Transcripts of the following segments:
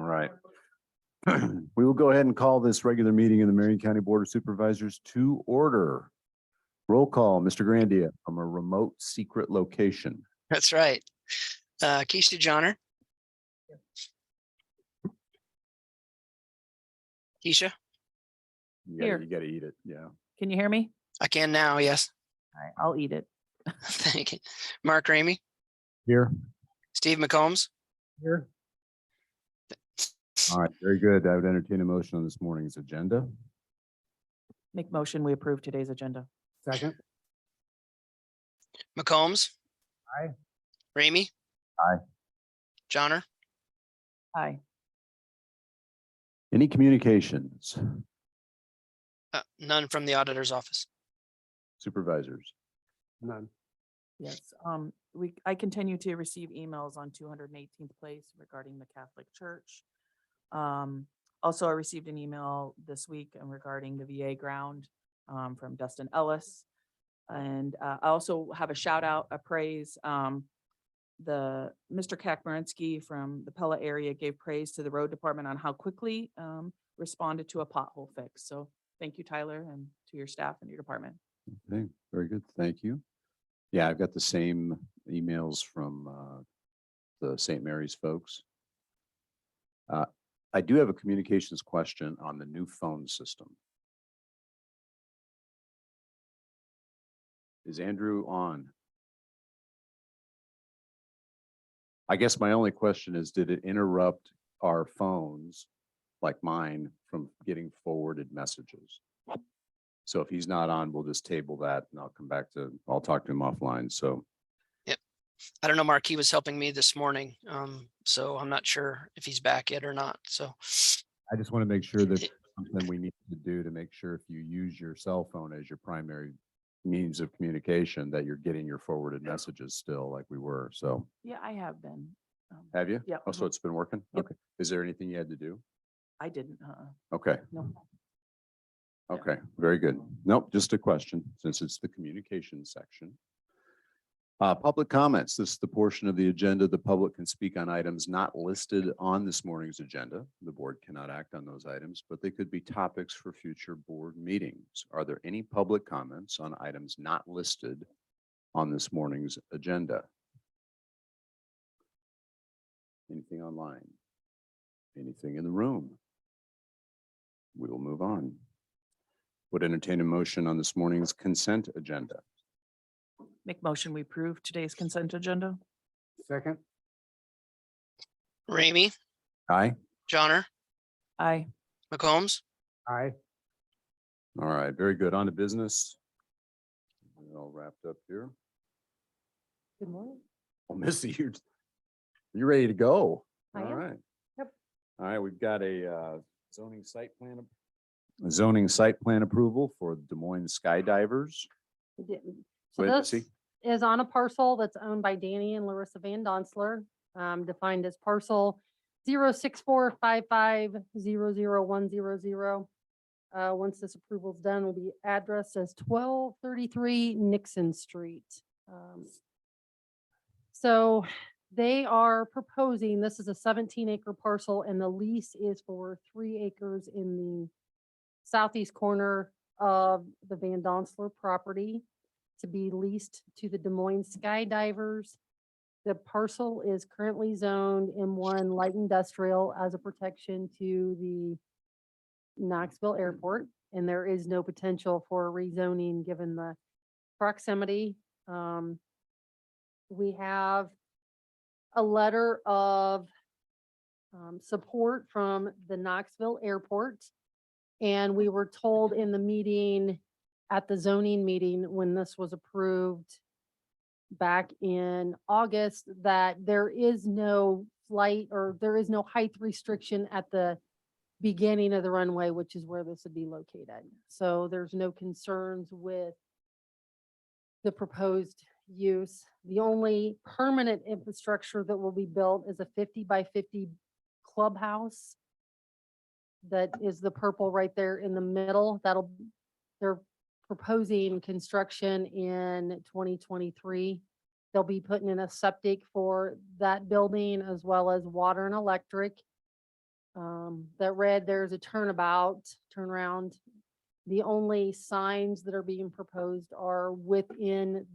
right. We will go ahead and call this regular meeting of the Marion County Board of Supervisors to order. Roll call, Mr. Grandia from a remote secret location. That's right. Keisha Johnner. Keisha, Here. You gotta eat it. Yeah. Can you hear me? I can now. Yes. All right, I'll eat it. Thank you. Mark Ramey, Here. Steve McCombs. Here. All right, very good. I would entertain a motion on this morning's agenda. Make motion, we approve today's agenda. Second. McCombs. Aye. Ramey. Aye. Johnner. Aye. Any communications? None from the auditor's office. Supervisors? None. Yes, I continue to receive emails on 218th Place regarding the Catholic Church. Also, I received an email this week regarding the VA ground from Dustin Ellis. And I also have a shout out, a praise. The Mr. Kakmarinsky from the Pella area gave praise to the road department on how quickly responded to a pothole fix. So thank you, Tyler, and to your staff and your department. Okay, very good. Thank you. Yeah, I've got the same emails from the St. Mary's folks. I do have a communications question on the new phone system. Is Andrew on? I guess my only question is, did it interrupt our phones, like mine, from getting forwarded messages? So if he's not on, we'll just table that and I'll talk to him offline. So. Yep. I don't know, Mark, he was helping me this morning. So I'm not sure if he's back yet or not. So I just want to make sure that something we need to do to make sure if you use your cell phone as your primary means of communication, that you're getting your forwarded messages still like we were. So. Yeah, I have been. Have you? Yeah. Oh, so it's been working? Yep. Okay. Is there anything you had to do? I didn't. Okay. No. Okay, very good. Nope, just a question since it's the communication section. Public comments. This is the portion of the agenda the public can speak on items not listed on this morning's agenda. The board cannot act on those items, but they could be topics for future board meetings. Are there any public comments on items not listed on this morning's agenda? Anything online? Anything in the room? We will move on. Would entertain a motion on this morning's consent agenda. Make motion, we approve today's consent agenda. Second. Ramey, Aye. Johnner, Aye. McCombs. Aye. All right, very good. On to business. We're all wrapped up here. Good morning. Oh, Missy, you're ready to go. I All am. right. Yep. All right, we've got a zoning site plan approval for Des Moines Skydivers. We didn't. Go So ahead, this Missy. is on a parcel that's owned by Danny and Larissa Van Donsler, defined as parcel 06455000100. Once this approval is done, will be addressed as 1233 Nixon Street. So they are proposing, this is a 17-acre parcel and the lease is for 3 acres in the southeast corner of the Van Donsler property to be leased to the Des Moines Skydivers. The parcel is currently zoned M1 light industrial as a protection to the Knoxville Airport, and there is no potential for rezoning given the proximity. We have a letter of support from the Knoxville Airport. And we were told in the meeting, at the zoning meeting, when this was approved back in August, that there is no flight or there is no height restriction at the beginning of the runway, which is where this would be located. So there's no concerns with the proposed use. The only permanent infrastructure that will be built is a 50 by 50 clubhouse. That is the purple right there in the middle. They're proposing construction in 2023. They'll be putting in a septic for that building as well as water and electric. that read, there's a turnaround. The only signs that are being proposed are within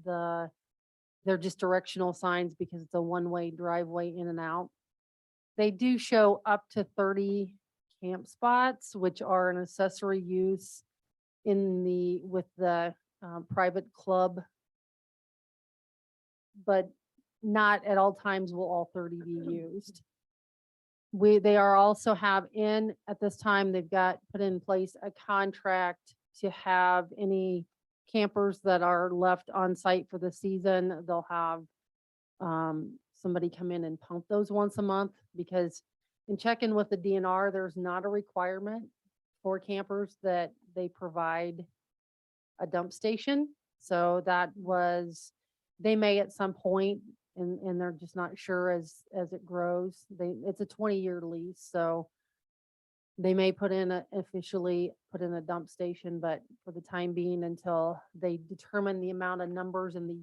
they're just directional signs because it's a one-way driveway in and out. They do show up to 30 camp spots, which are an accessory use with the private club. But not at all times will all 30 be used. They are also at this time, they've put in place a contract to have any campers that are left on site for the season, they'll have somebody come in and pump those once a month, because in checking with the DNR, there's not a requirement for campers that they provide a dump station. So they may at some point, and they're just not sure as it grows. It's a 20-year lease, so they may officially put in a dump station, but for the time being, until they determine the amount of numbers and the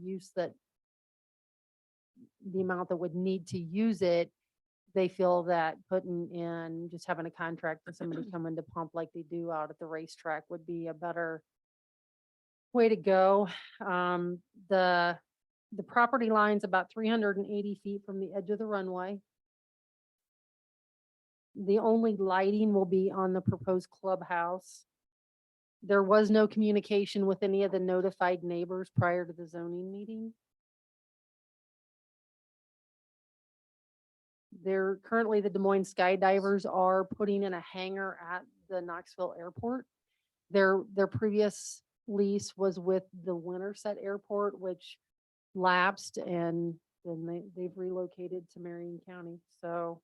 amount that would need to use it, they feel that just having a contract for somebody coming to pump like they do out at the racetrack would be a better way to go. The property line's about 380 feet from the edge of the runway. The only lighting will be on the proposed clubhouse. There was no communication with any of the notified neighbors prior to the zoning meeting. Currently the Des Moines Skydivers are putting in a hangar at the Knoxville Airport. Their previous lease was with the Winterset Airport, which lapsed, and then they've relocated to Marion County. So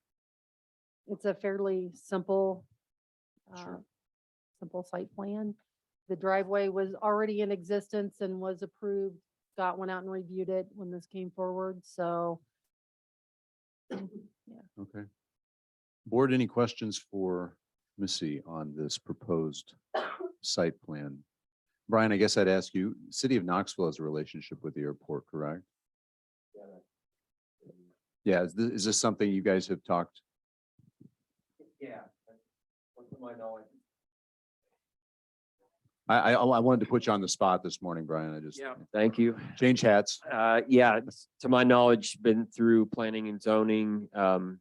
it's a fairly simple site plan. The driveway was already in existence and was approved. Scott went out and reviewed it when this came forward. So Okay. Board, any questions for Missy on this proposed site plan? Brian, I guess I'd ask you, City of Knoxville has a relationship with the airport, correct? Yeah, is this something you guys have talked? Yeah, to my knowledge. I wanted to put you on the spot this morning, Brian. I just Yeah, thank you. change hats. Yeah, to my knowledge, been through planning and zoning for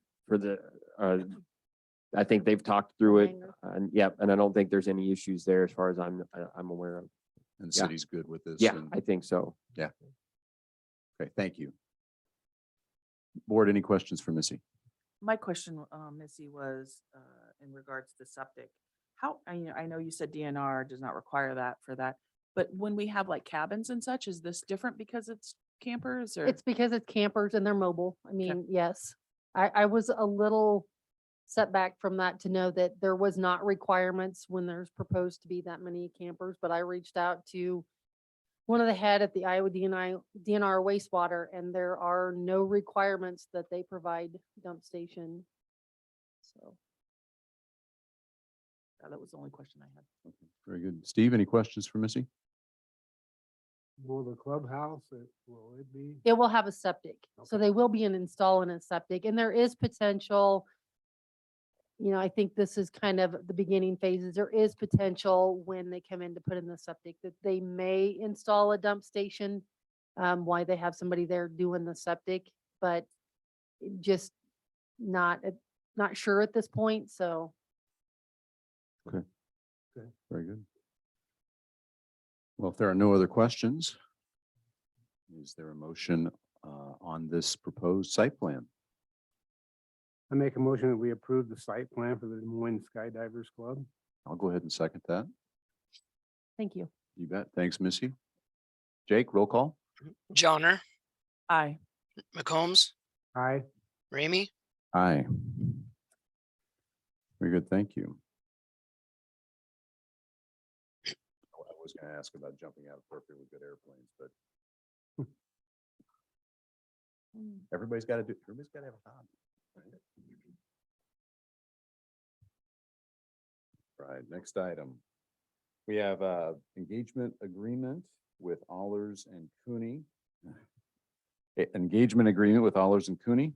I think they've talked through it. hangar. And yeah, and I don't think there's any issues there as far as I'm aware of. And the Yeah. city's good with this. Yeah, and- I think so. Okay, thank you. Board, any questions for Missy? My question, Missy, was in regards to septic. I know you said DNR does not require that for that, but when we have like cabins and such, is this different because it's campers or? it's because it's campers and they're mobile. I mean, yes. I was a little set back from that to know that there was not requirements when there's proposed to be that many campers, but I reached out to one of the head at the Iowa DNR wastewater, and there are no requirements that they provide dump station. So. That was the only question I had. Okay, very good. Steve, any questions for Missy? Will the clubhouse, will it be? It will have a septic, so Okay. they will be installing a septic, and there is potential. I think this is kind of the beginning phases. There is potential when they come in to put in the septic that they may install a dump station. Why they have somebody there doing the septic, but just not sure at this point. So Very good. Well, if there are no other questions, is there a motion on this proposed site plan? I make a motion that we approve the site plan for the Des Moines Skydivers Club. I'll go ahead and second that. thank you. You bet. Thanks, Missy. Jake, roll call. Johnner, Aye. McCombs, Aye. Ramey, Aye. Very good. Thank you. I was going to ask about jumping out of perfectly good airplanes, but everybody's got to have a hobby. Right, next item. We have a engagement agreement with Allers and Cooney. Engagement agreement with Allers and Cooney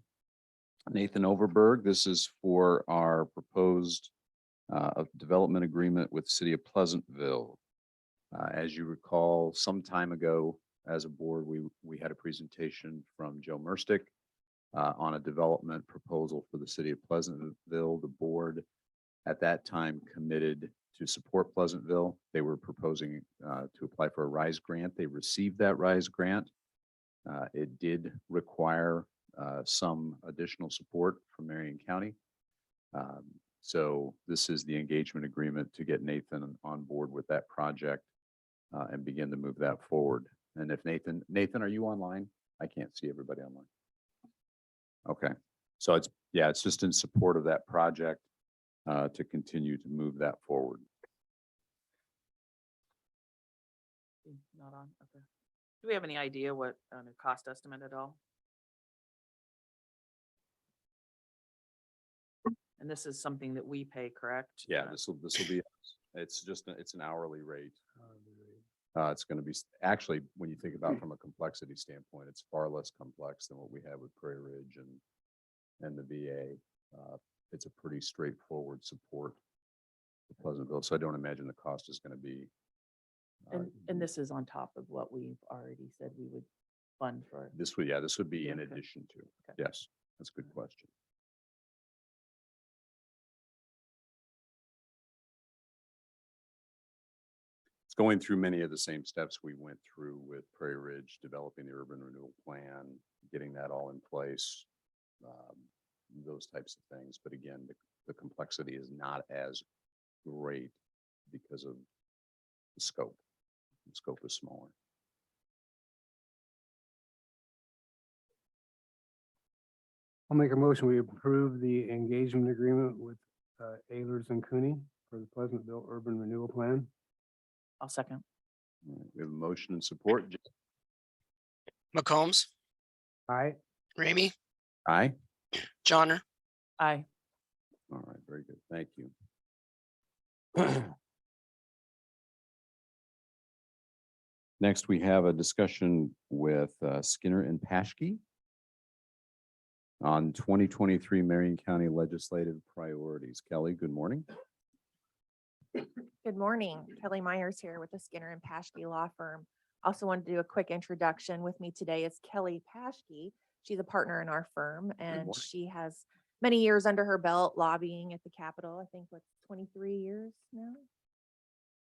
Nathan Overberg. This is for our proposed development agreement with the City of Pleasantville. As you recall, some time ago, as a board, we had a presentation from Joe Merstick on a development proposal for the City of Pleasantville. The board at that time committed to support Pleasantville. They were proposing to apply for a RISE grant. They received that RISE grant. It did require some additional support from Marion County. So this is the engagement agreement to get Nathan on board with that project and begin to move that forward. And if Nathan, are you online? I can't see everybody online. Okay, so it's just in support of that project to continue to move that forward. Not on, okay. Do we have any idea what the cost estimate at all? And this is something that we pay, correct? Yeah, this will be, it's an hourly rate. It's going to be, actually, when you think about from a complexity standpoint, it's far less complex than what we have with Prairie Ridge and the VA. It's a pretty straightforward support for Pleasantville. So I don't imagine the cost is going to be. And this is on top of what we've already said we would fund for. This would be in Okay. addition to. Okay. Yes, that's a good question. It's going through many of the same steps we went through with Prairie Ridge, developing the urban renewal plan, getting that all in place, those types of things. But again, the complexity is not as great because of the scope. The scope is smaller. I'll make a motion. We approve the engagement agreement with Ehlers and Cooney for the Pleasantville Urban Renewal Plan. I'll second. All right, we have a motion and support. McCombs, Aye. Ramey, Aye. Johnner, Aye. All right, very good. Thank you. Next, we have a discussion with Skinner and Paschke on 2023 Marion County legislative priorities. Kelly, good morning. Good morning. Kelly Myers here with the Skinner and Paschke Law Firm. Also wanted to do a quick introduction. With me today is Kelly Paschke. She's a partner in our firm and morning. she has many years under her belt lobbying at the Capitol. I think what's 23 years now?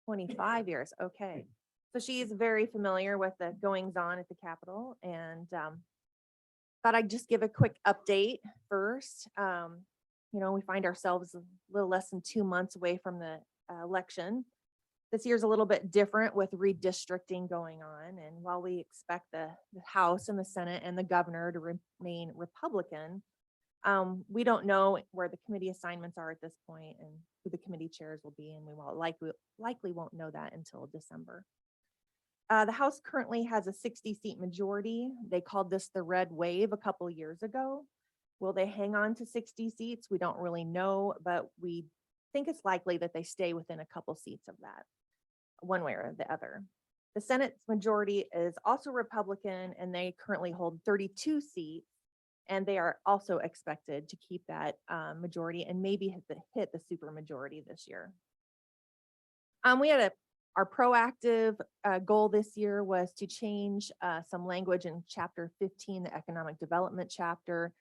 25 years. Okay. So she is very familiar with the goings on at the Capitol and thought I'd just give a quick update first. We find ourselves a little less than 2 months away from the election. This year's a little bit different with redistricting going on. And while we expect the House and the Senate and the governor to remain Republican, we don't know where the committee assignments are at this point and who the committee chairs will be. And we won't likely won't know that until December. The House currently has a 60-seat majority. They called this the red wave a couple years ago. Will they hang on to 60 seats? We don't really know, but we think it's likely that they stay within a couple seats of that, one way or the other. The Senate's majority is also Republican, and they currently hold 32 seats, and they are also expected to keep that majority and maybe hit the super majority this year. We had our proactive goal this year was to change some language in Chapter 15, the Economic Development chapter,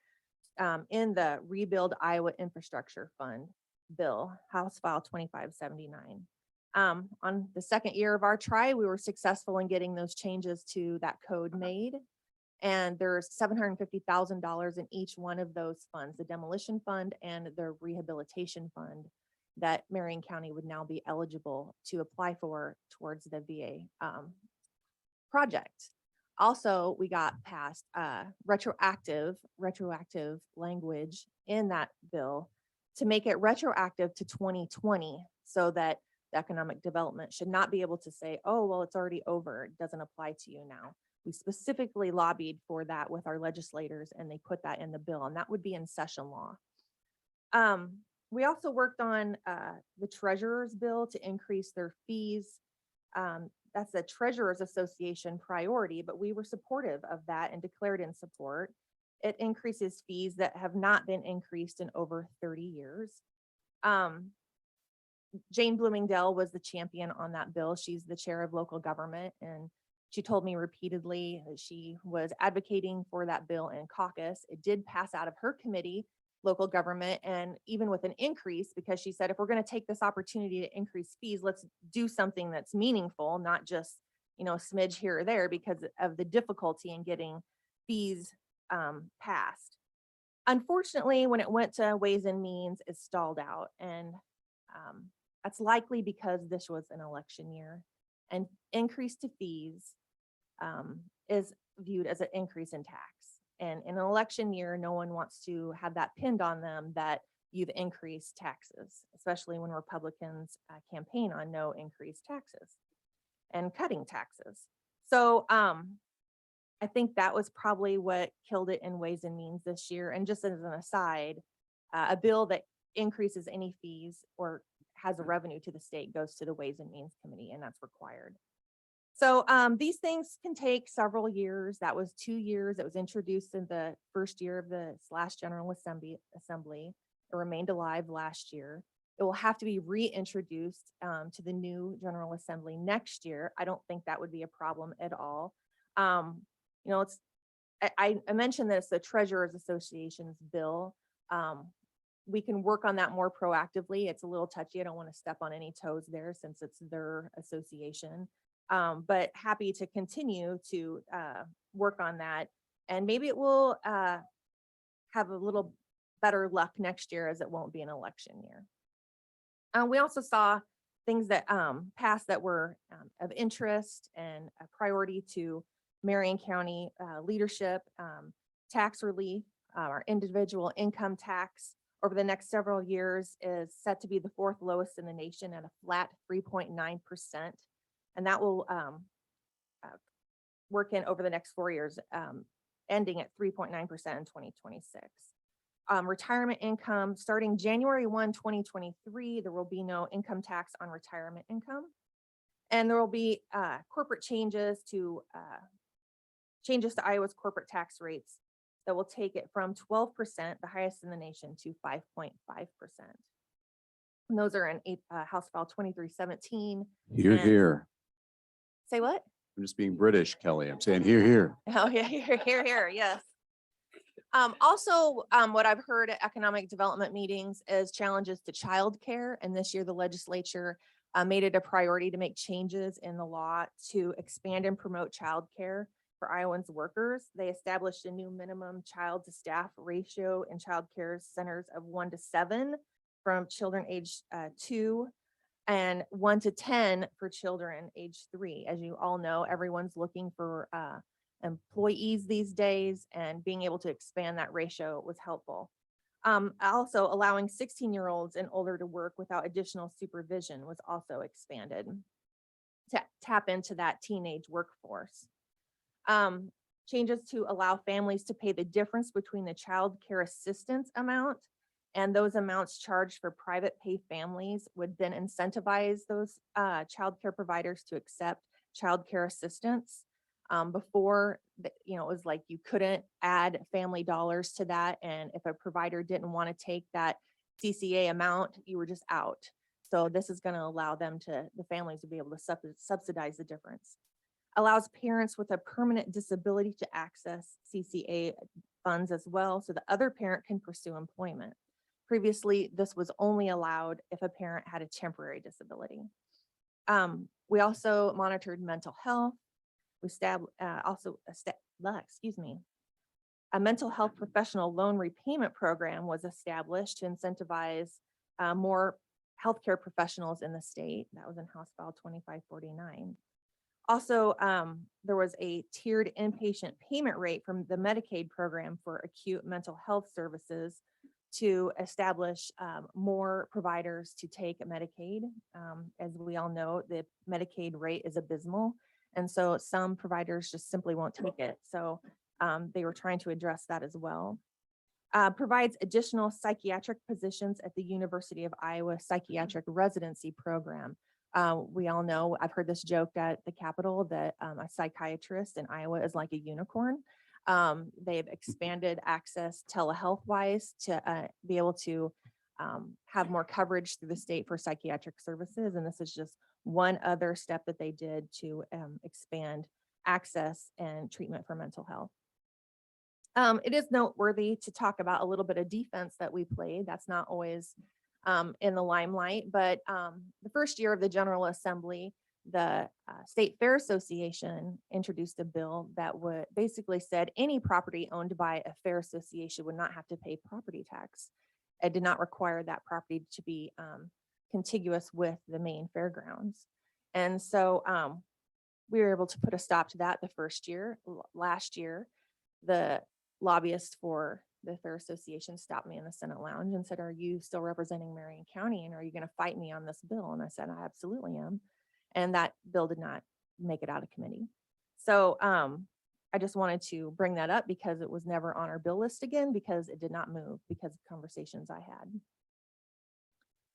in the Rebuild Iowa Infrastructure Fund bill, House File 2579. On the second year of our try, we were successful in getting those changes to that code made. And there's $750,000 in each one of those funds, the demolition fund and the rehabilitation fund, that Marion County would now be eligible to apply for towards the VA project. Also, we got past retroactive language in that bill to make it retroactive to 2020 so that the economic development should not be able to say, oh, well, it's already over. It doesn't apply to you now. We specifically lobbied for that with our legislators and they put that in the bill, and that would be in session law. We also worked on the treasurer's bill to increase their fees. That's the Treasurers Association priority, but we were supportive of that and declared in support. It increases fees that have not been increased in over 30 years. Jane Bloomingdale was the champion on that bill. She's the chair of local government, and she told me repeatedly that she was advocating for that bill in caucus. It did pass out of her committee, local government, and even with an increase, because she said, if we're going to take this opportunity to increase fees, let's do something that's meaningful, not just, a smidge here or there, because of the difficulty in getting fees passed. Unfortunately, when it went to Ways and Means, it stalled out, and that's likely because this was an election year, and increase to fees is viewed as an increase in tax. And in an election year, no one wants to have that pinned on them that you've increased taxes, especially when Republicans campaign on no increased taxes and cutting taxes. So I think that was probably what killed it in Ways and Means this year. And just as an aside, a bill that increases any fees or has a revenue to the state goes to the Ways and Means Committee, and that's required. So these things can take several years. That was 2 years. It was introduced in the first year of the / General Assembly. It remained alive last year. It will have to be reintroduced to the new General Assembly next year. I don't think that would be a problem at all. It's I mentioned this, the Treasurers Association's bill. We can work on that more proactively. It's a little touchy. I don't want to step on any toes there since it's their association. But happy to continue to work on that. And maybe it will have a little better luck next year, as it won't be an election year. We also saw things that passed that were of interest and a priority to Marion County leadership. Tax relief, our individual income tax over the next several years is set to be the 4th lowest in the nation at a flat 3.9%. And that will work in over the next 4 years, ending at 3.9% in 2026. Retirement income, starting January 1, 2023, there will be no income tax on retirement income. And there will be corporate changes to Iowa's corporate tax rates that will take it from 12%, the highest in the nation, to 5.5%. And those are in House File 2317. Here, And- here. Say what? I'm just being British, Kelly. I'm saying here, here. Oh, yeah, here, yes. Also, what I've heard at economic development meetings is challenges to childcare. And this year, the legislature made it a priority to make changes in the law to expand and promote childcare for Iowans workers. They established a new minimum child to staff ratio in childcare centers of 1 to 7 from children age 2. And 1 to 10 for children age 3. As you all know, everyone's looking for employees these days, and being able to expand that ratio was helpful. Also, allowing 16-year-olds and older to work without additional supervision was also expanded to tap into that teenage workforce. Changes to allow families to pay the difference between the child care assistance amount and those amounts charged for private pay families would then incentivize those child care providers to accept child care assistance. Before, it was like you couldn't add family dollars to that. And if a provider didn't want to take that CCA amount, you were just out. So this is going to allow the families to be able to subsidize the difference. Allows parents with a permanent disability to access CCA funds as well, so the other parent can pursue employment. Previously, this was only allowed if a parent had a temporary disability. We also monitored mental health. We a mental health professional loan repayment program was established to incentivize more healthcare professionals in the state. That was in House File 2549. Also, there was a tiered inpatient payment rate from the Medicaid program for acute mental health services to establish more providers to take Medicaid. As we all know, the Medicaid rate is abysmal. And so some providers just simply won't take it. So they were trying to address that as well. Provides additional psychiatric positions at the University of Iowa Psychiatric Residency Program. We all know, I've heard this joked at the Capitol that a psychiatrist in Iowa is like a unicorn. They've expanded access telehealth wise to be able to have more coverage through the state for psychiatric services. And this is just one other step that they did to expand access and treatment for mental health. It is noteworthy to talk about a little bit of defense that we played. That's not always in the limelight, but the first year of the General Assembly, the State Fair Association introduced a bill that would basically said any property owned by a fair association would not have to pay property tax. It did not require that property to be contiguous with the main fairgrounds. And so we were able to put a stop to that the first year. Last year, the lobbyist for the Fair Association stopped me in the Senate lounge and said, "Are you still representing Marion County? And are you going to fight me on this bill?" And I said, "I absolutely am." And that bill did not make it out of committee. So I just wanted to bring that up because it was never on our bill list again, because it did not move because of conversations I had.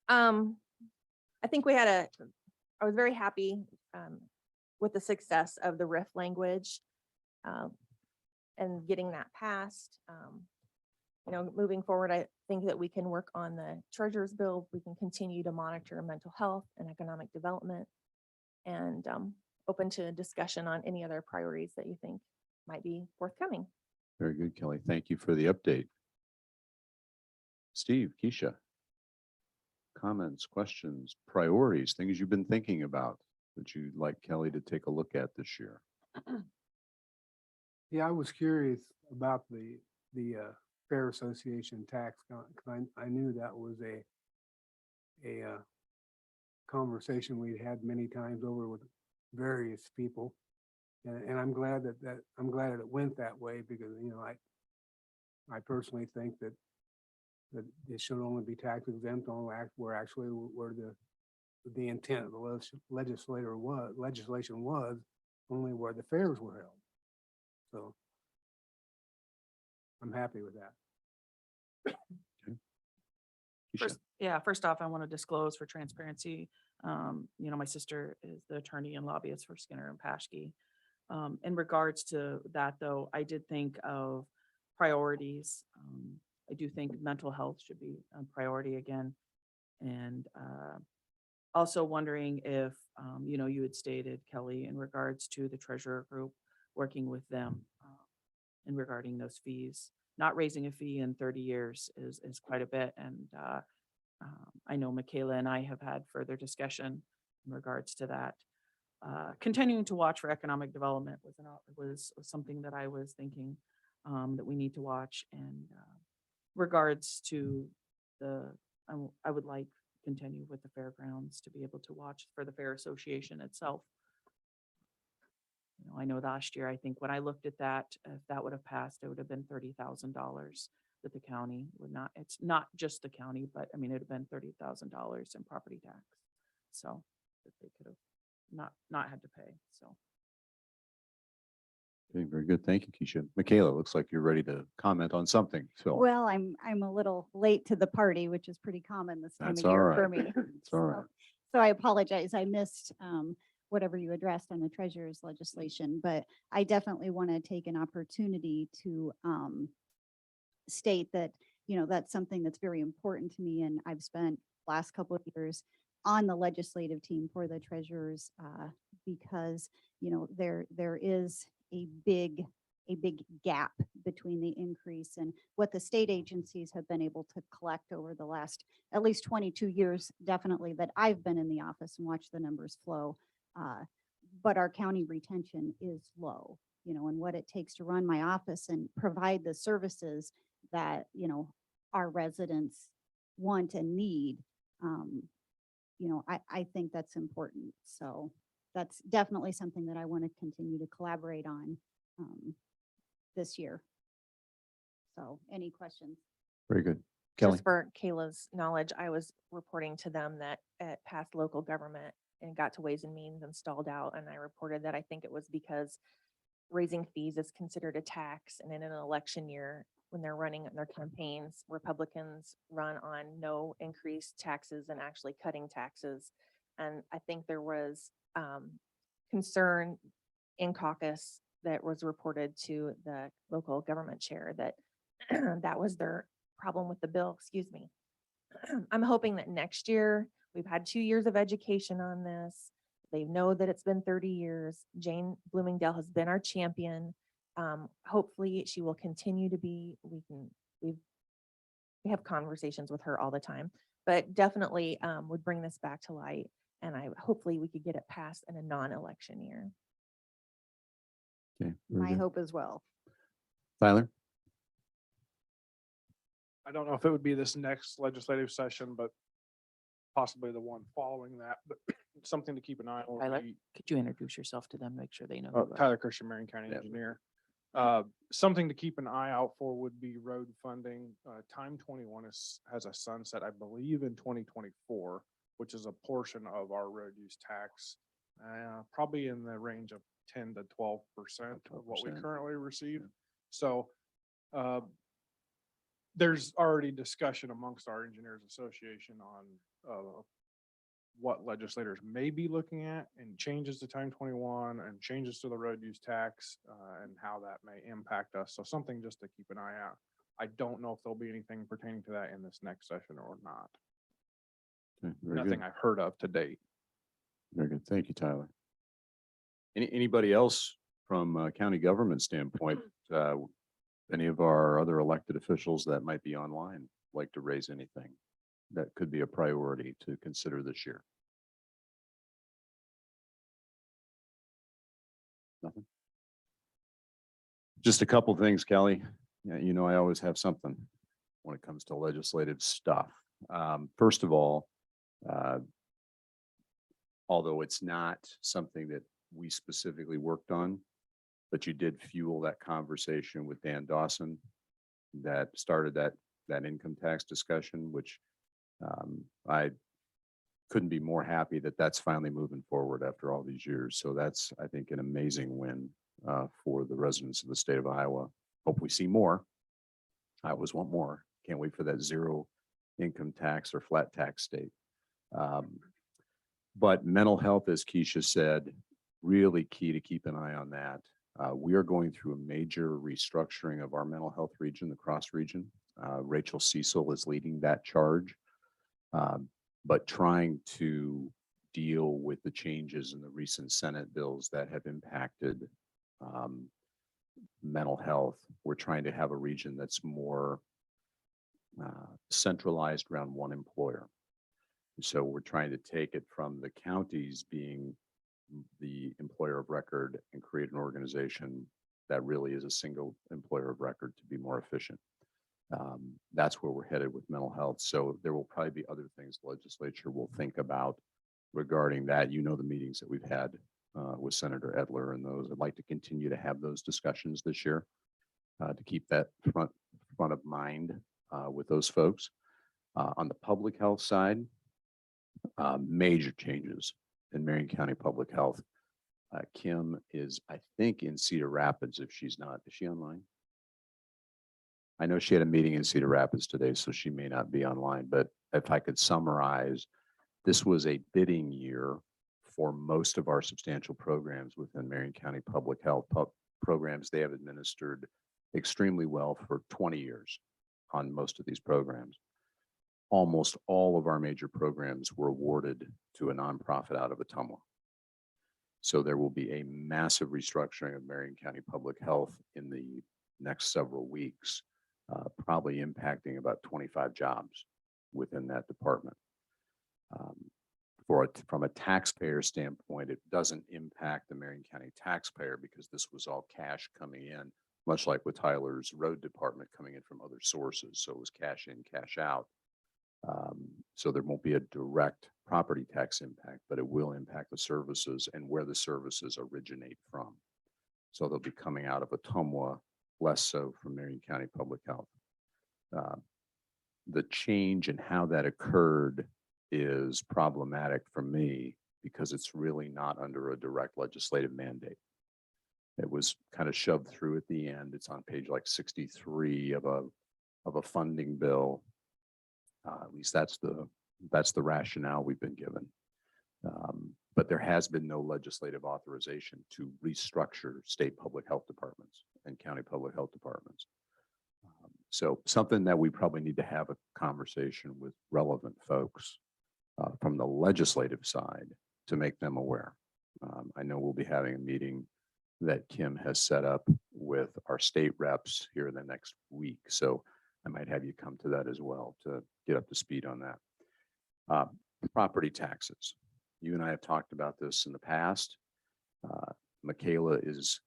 I think I was very happy with the success of the RIF language and getting that passed. Moving forward, I think that we can work on the treasurer's bill. We can continue to monitor mental health and economic development, and open to discussion on any other priorities that you think might be forthcoming. Very good, Kelly. Thank you for the update. Steve, Keisha, comments, questions, priorities, things you've been thinking about that you'd like Kelly to take a look at this year? Yeah, I was curious about the Fair Association tax. I knew that was a conversation we'd had many times over with various people. And I'm glad that it went that way, because, I personally think that it should only be tax exempt on where the intent of the legislation was only where the fairs were held. So I'm happy with that. Keisha, First off, I want to disclose for transparency, my sister is the attorney and lobbyist for Skinner and Paschke. In regards to that, though, I did think of priorities. I do think mental health should be a priority again. And also wondering if, you had stated, Kelly, in regards to the treasurer group, working with them in regarding those fees. Not raising a fee in 30 years is quite a bit. And I know Michaela and I have had further discussion in regards to that. Continuing to watch for economic development was something that I was thinking that we need to watch. And regards to I would like continue with the fairgrounds to be able to watch for the Fair Association itself. I know last year, I think when I looked at that, if that would have passed, it would have been $30,000 that the county would not, it's not just the county, but it would have been $30,000 in property tax. So that they could have not had to pay. So. okay, very good. Thank you, Keisha. Michaela, looks like you're ready to comment on something. So Well, I'm a little late to the party, which is pretty common this time that's of all year for right. me. It's all right. So I apologize. I missed whatever you addressed on the treasurer's legislation, but I definitely want to take an opportunity to state that, that's something that's very important to me. And I've spent last couple of years on the legislative team for the treasurers because, there is a big gap between the increase and what the state agencies have been able to collect over the last at least 22 years, definitely, that I've been in the office and watched the numbers flow. But our county retention is low, and what it takes to run my office and provide the services that, our residents want and need. I think that's important. So that's definitely something that I want to continue to collaborate on this year. So any questions? Very good. Kelly. Just for Kayla's knowledge, I was reporting to them that it passed local government and got to Ways and Means and stalled out. And I reported that I think it was because raising fees is considered a tax. And in an election year, when they're running their campaigns, Republicans run on no increased taxes and actually cutting taxes. And I think there was concern in caucus that was reported to the local government chair that that was their problem with the bill, excuse me. I'm hoping that next year, we've had 2 years of education on this. They know that it's been 30 years. Jane Bloomingdale has been our champion. Hopefully she will continue to be. We have conversations with her all the time, but definitely would bring this back to light. And hopefully we could get it passed in a non-election year. Okay. very My good. hope as well. Tyler? I don't know if it would be this next legislative session, but possibly the one following that, but something to keep an eye on. would Tyler? be- Could you introduce yourself to them, make sure they know? who you are? Tyler Christian, Marion County Yeah. Engineer. Something to keep an eye out for would be road funding. Time 21 has a sunset, I believe, in 2024, which is a portion of our road use tax, probably in the range of 10 to 12% of what we 12%. currently receive. So there's already discussion amongst our engineers association on what legislators may be looking at and changes to time 21 and changes to the road use tax and how that may impact us. So something just to keep an eye out. I don't know if there'll be anything pertaining to that in this next session or not. Okay, very Nothing good. I've heard of to date. Very good. Thank you, Tyler. Anybody else from a county government standpoint? Any of our other elected officials that might be online like to raise anything that could be a priority to consider this year? Nothing? Just a couple things, Kelly. Yeah, you know, I always have something when it comes to legislative stuff. First of all, although it's not something that we specifically worked on, but you did fuel that conversation with Dan Dawson that started that income tax discussion, which I couldn't be more happy that that's finally moving forward after all these years. So that's, I think, an amazing win for the residents of the state of Iowa. Hope we see more. I always want more. Can't wait for that zero income tax or flat tax state. But mental health, as Keisha said, really key to keep an eye on that. We are going through a major restructuring of our mental health region, the Cross region. Rachel Cecil is leading that charge, but trying to deal with the changes in the recent Senate bills that have impacted mental health. We're trying to have a region that's more centralized around one employer. So we're trying to take it from the counties being the employer of record and create an organization that really is a single employer of record to be more efficient. That's where we're headed with mental health. So there will probably be other things the legislature will think about regarding that. You know, the meetings that we've had with Senator Edler and those. I'd like to continue to have those discussions this year to keep that front of mind with those folks. On the public health side, major changes in Marion County Public Health. Kim is, I think, in Cedar Rapids. If she's not, is she online? I know she had a meeting in Cedar Rapids today, so she may not be online, but if I could summarize, this was a bidding year for most of our substantial programs within Marion County Public Health programs. They have administered extremely well for 20 years on most of these programs. Almost all of our major programs were awarded to a nonprofit out of Ottumwa. So there will be a massive restructuring of Marion County Public Health in the next several weeks, probably impacting about 25 jobs within that department. From a taxpayer standpoint, it doesn't impact the Marion County taxpayer because this was all cash coming in, much like with Tyler's road department coming in from other sources. So it was cash in, cash out. So there won't be a direct property tax impact, but it will impact the services and where the services originate from. So they'll be coming out of Ottumwa, less so from Marion County Public Health. The change in how that occurred is problematic for me because it's really not under a direct legislative mandate. It was kind of shoved through at the end. It's on page like 63 of a funding bill. At least that's the rationale we've been given. But there has been no legislative authorization to restructure state public health departments and county public health departments. So something that we probably need to have a conversation with relevant folks from the legislative side to make them aware. I know we'll be having a meeting that Kim has set up with our state reps here in the next week. So I might have you come to that as well to get up to speed on that. Property taxes. You and I have talked about this in the past. Michaela is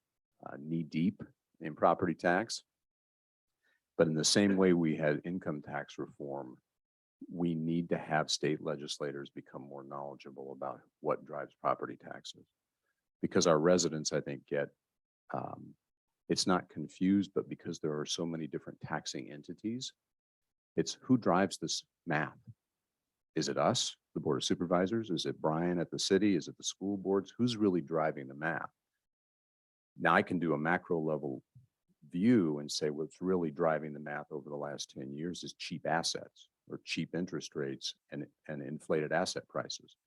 knee deep in property tax. But in the same way we had income tax reform, we need to have state legislators become more knowledgeable about what drives property taxes. Because our residents, I think, get, it's not confused, but because there are so many different taxing entities, it's who drives this math? Is it us, the Board of Supervisors? Is it Brian at the city? Is it the school boards? Who's really driving the math? Now I can do a macro level view and say what's really driving the math over the last 10 years is cheap assets or cheap interest rates and inflated asset prices.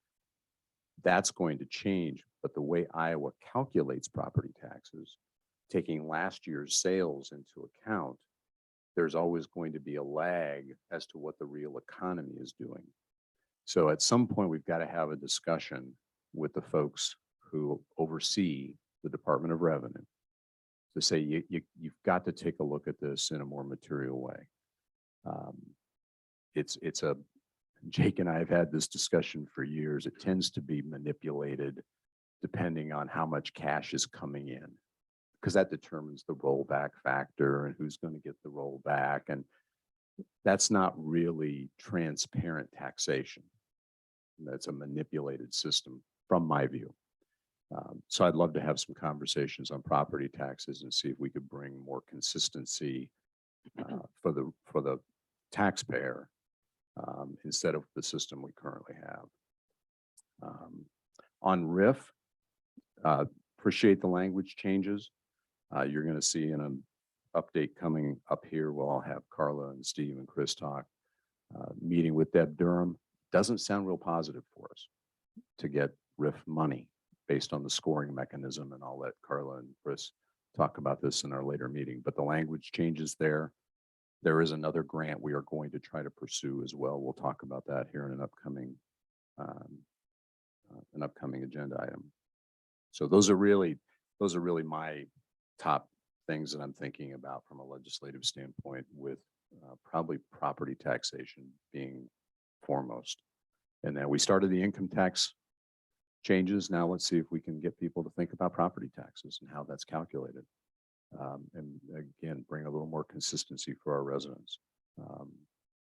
That's going to change, but the way Iowa calculates property taxes, taking last year's sales into account, there's always going to be a lag as to what the real economy is doing. So at some point, we've got to have a discussion with the folks who oversee the Department of Revenue to say you've got to take a look at this in a more material way. Jake and I have had this discussion for years. It tends to be manipulated depending on how much cash is coming in, because that determines the rollback factor and who's going to get the rollback. And that's not really transparent taxation. That's a manipulated system from my view. So I'd love to have some conversations on property taxes and see if we could bring more consistency for the taxpayer instead of the system we currently have. On RIF, appreciate the language changes. You're going to see in an update coming up here, we'll all have Carla and Steve and Chris talk. Meeting with Deb Durham doesn't sound real positive for us to get RIF money based on the scoring mechanism, and I'll let Carla and Chris talk about this in our later meeting, but the language changes there. There is another grant we are going to try to pursue as well. We'll talk about that here in an upcoming agenda item. So those are really my top things that I'm thinking about from a legislative standpoint, with probably property taxation being foremost. And then we started the income tax changes. Now let's see if we can get people to think about property taxes and how that's calculated. And again, bring a little more consistency for our residents.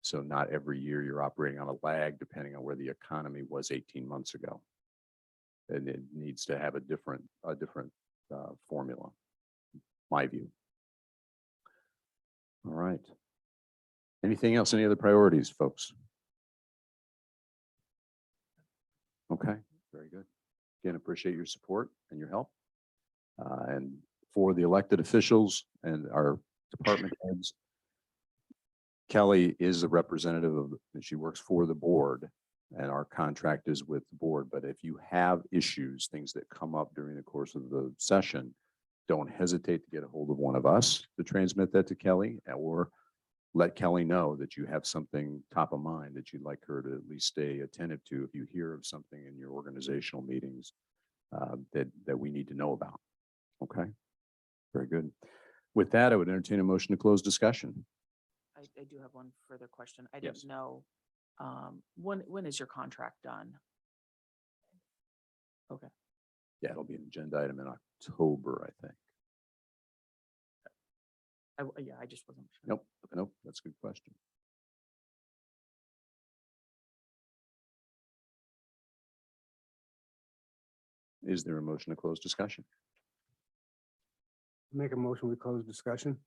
So not every year you're operating on a lag depending on where the economy was 18 months ago. And it needs to have a different formula, my view. All right. Anything else? Any other priorities, folks? Okay, very good. Again, appreciate your support and your help. And for the elected officials and our department heads, Kelly is a representative of, and she works for the board, and our contract is with the board. But if you have issues, things that come up during the course of the session, don't hesitate to get a hold of one of us to transmit that to Kelly, or let Kelly know that you have something top of mind that you'd like her to at least stay attentive to if you hear of something in your organizational meetings that we need to know about. Okay, very good. With that, I would entertain a motion to close discussion. I do have one further question. I Yes. didn't know, when is your contract done? Okay. Yeah, it'll be an agenda item in October, I think. Yeah, I just wasn't sure. Nope, nope, that's a good question. Is there a motion to close discussion? Make a motion, we close discussion.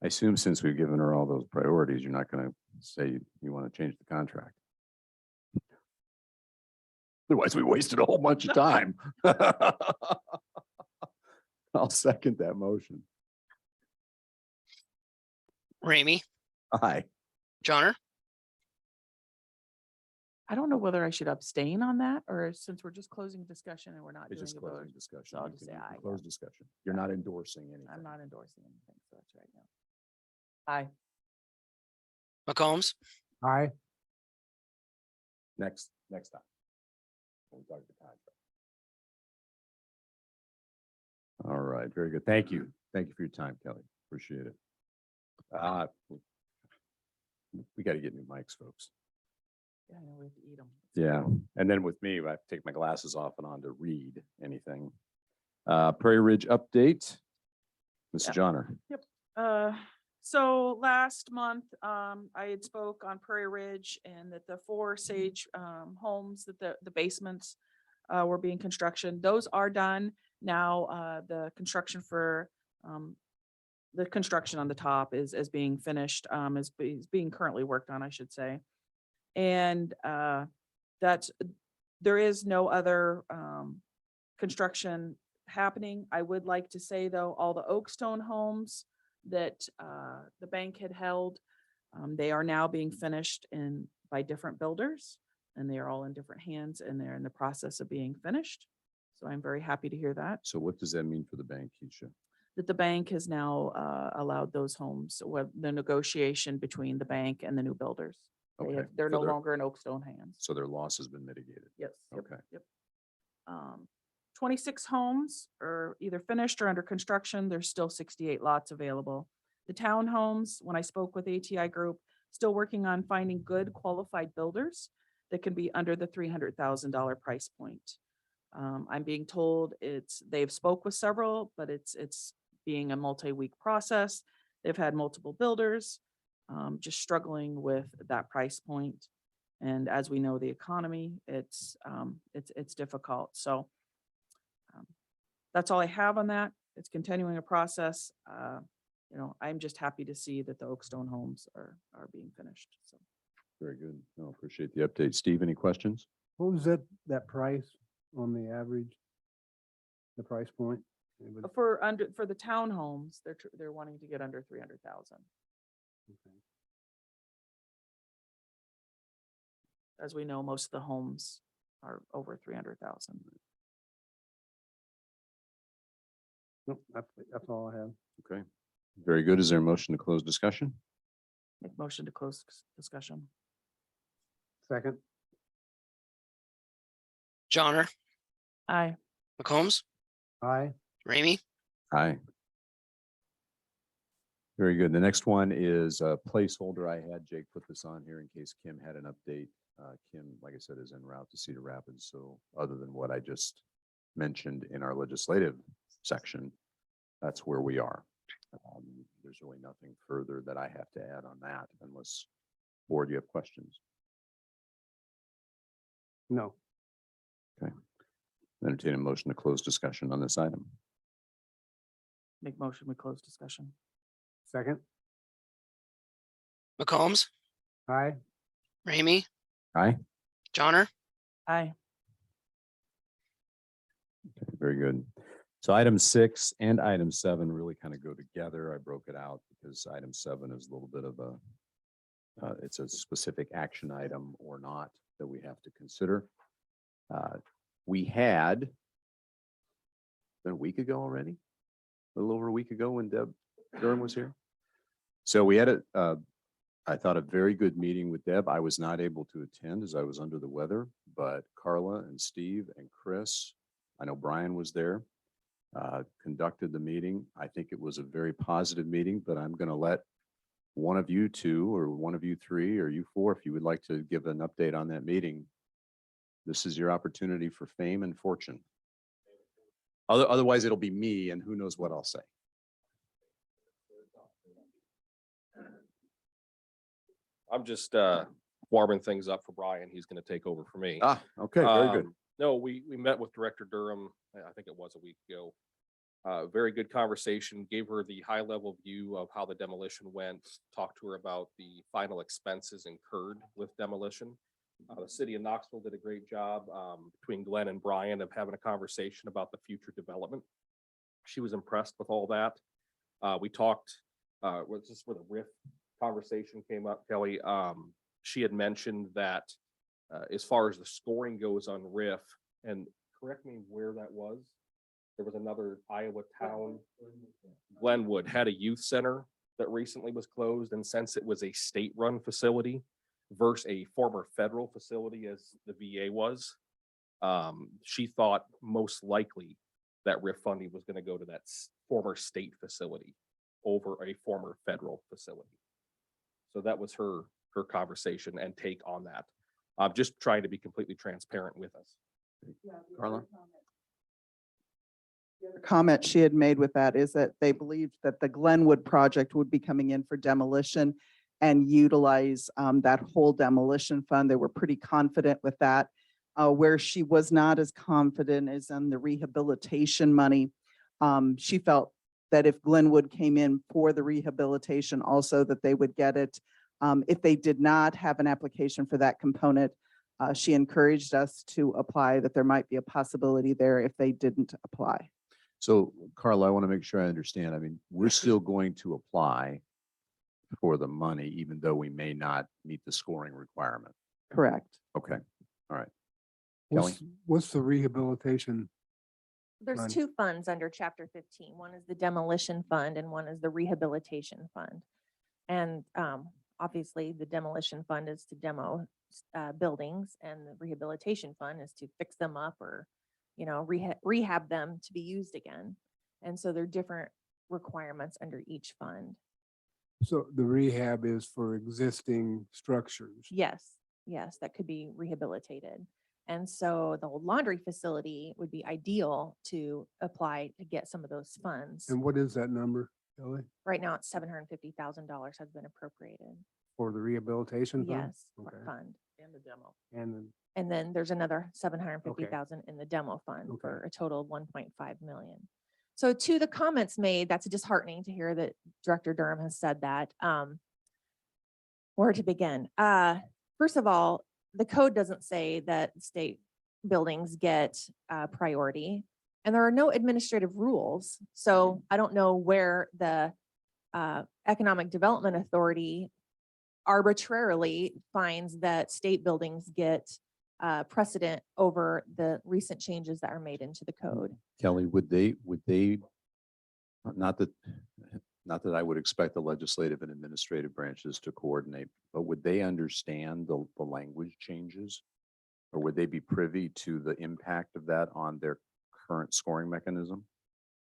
I assume since we've given her all those priorities, you're not going to say you want to change the contract. Otherwise, we wasted a whole bunch of time. I'll second that motion. Ramey, Aye. Johnner, I don't know whether I should abstain on that, or since we're just closing discussion and we're not It's doing just a vote. closing discussion. so I'll You just can- say you can aye, yeah. Close discussion. You're not endorsing anything. I'm not endorsing anything, so that's right now. Aye. McCombs, Aye. Next time. When we talk the contract. All right, very good. Thank you. Thank you for your time, Kelly. Appreciate it. We got to get new mics, folks. Yeah, I know we have to eat them. Yeah, and then with me, I have to take my glasses off and on to read anything. Prairie Ridge update. Mrs. Johnner. So last month, I had spoke on Prairie Ridge and that the 4 Sage homes, that the basements were being construction. Those are done now. The construction for the construction on the top is being finished, is being currently worked on, I should say. And that's, there is no other construction happening. I would like to say, though, all the Oakstone homes that the bank had held, they are now being finished by different builders, and they are all in different hands, and they're in the process of being finished. So I'm very happy to hear that, So what does that mean for the bank, Keisha? that the bank has now allowed those homes, with the negotiation between the bank and the new builders. Okay, They're so no longer in Oakstone hands. So their loss has been mitigated. Yes. Yep, Okay. Yep. 26 homes are either finished or under construction. There's still 68 lots available. The townhomes, when I spoke with ATI Group, still working on finding good qualified builders that can be under the $300,000 price point. I'm being told they've spoke with several, but it's being a multi-week process. They've had multiple builders, just struggling with that price point. And as we know, the economy, it's difficult. So that's all I have on that. It's continuing a process. I'm just happy to see that the Oakstone homes are being finished. So Very good. No, appreciate the update. Steve, any questions? What was that price on the average? The price point? It was- for the townhomes, they're wanting to get under 300,000. okay. As we know, most of the homes are over 300,000. Nope, that's all I have. Okay, very good. Is there a motion to close discussion? Make motion to close discussion. Second. Johnner, Aye. McCombs, Aye. Ramey, Aye. Very good. The next one is a placeholder. I had Jake put this on here in case Kim had an update. Kim, like I said, is en route to Cedar Rapids. So other than what I just mentioned in our legislative section, that's where we are. There's really nothing further that I have to add on that unless, board, you have questions. No. Entertain a motion to close discussion on this item. Make motion, we close discussion. Second. McCombs, Aye. Ramey, Aye. Johnner, Aye. Okay, very good. So item 6 and item 7 really kind of go together. I broke it out because item 7 is a little bit of it's a specific action item or not that we have to consider. We had been a week ago already, a little over a week ago when Deb Durham was here. So we had I thought a very good meeting with Deb. I was not able to attend as I was under the weather, but Carla and Steve and Chris, I know Brian was there, conducted the meeting. I think it was a very positive meeting, but I'm going to let one of you 2 or one of you 3 or you 4, if you would like to give an update on that meeting. This is your opportunity for fame and fortune. Otherwise, it'll be me and who knows what I'll say. I'm just warming things up for Brian. He's going to take over for me. Okay, very good. No, we met with Director Durham, I think it was a week ago. Very good conversation, gave her the high level view of how the demolition went, talked to her about the final expenses incurred with demolition. The city of Knoxville did a great job between Glenn and Brian of having a conversation about the future development. She was impressed with all that. We talked, was this where the RIF conversation came up, Kelly? She had mentioned that As far as the scoring goes on RIF, and correct me where that was. There was another Iowa town, Glenwood, had a youth center that recently was closed. And since it was a state-run facility versus a former federal facility as the VA was, she thought most likely that RIF funding was going to go to that former state facility over a former federal facility. So that was her conversation and take on that. I'm just trying to be completely transparent with us. Carla? The comment she had made with that is that they believed that the Glenwood project would be coming in for demolition and utilize that whole demolition fund. They were pretty confident with that. Where she was not as confident is on the rehabilitation money. She felt that if Glenwood came in for the rehabilitation also, that they would get it. If they did not have an application for that component, she encouraged us to apply, that there might be a possibility there if they didn't apply. So Carla, I want to make sure I understand. I mean, we're still going to apply for the money, even though we may not meet the scoring requirement. Correct. Okay, all right. Kelly? What's the rehabilitation? There's Fund. 2 funds under chapter 15. One is the demolition fund and one is the rehabilitation fund. And obviously the demolition fund is to demo buildings, and the rehabilitation fund is to fix them up or, rehab them to be used again. And so there are different requirements under each fund. So the rehab is for existing structures. Yes, that could be rehabilitated. And so the old laundry facility would be ideal to apply to get some of those funds. And what is that number, Kelly, Right now, it's $750,000 has been appropriated. for the rehabilitation fund? Yes, Okay. fund. And the demo. And then, And then there's another 750,000 in the demo fund Okay. for a total of 1.5 million. So to the comments made, that's disheartening to hear that Director Durham has said that. Where to begin? First of all, the code doesn't say that state buildings get priority, and there are no administrative rules. So I don't know where the Economic Development Authority arbitrarily finds that state buildings get precedent over the recent changes that are made into the code. Kelly, would they, not that I would expect the legislative and administrative branches to coordinate, but would they understand the language changes? Or would they be privy to the impact of that on their current scoring mechanism?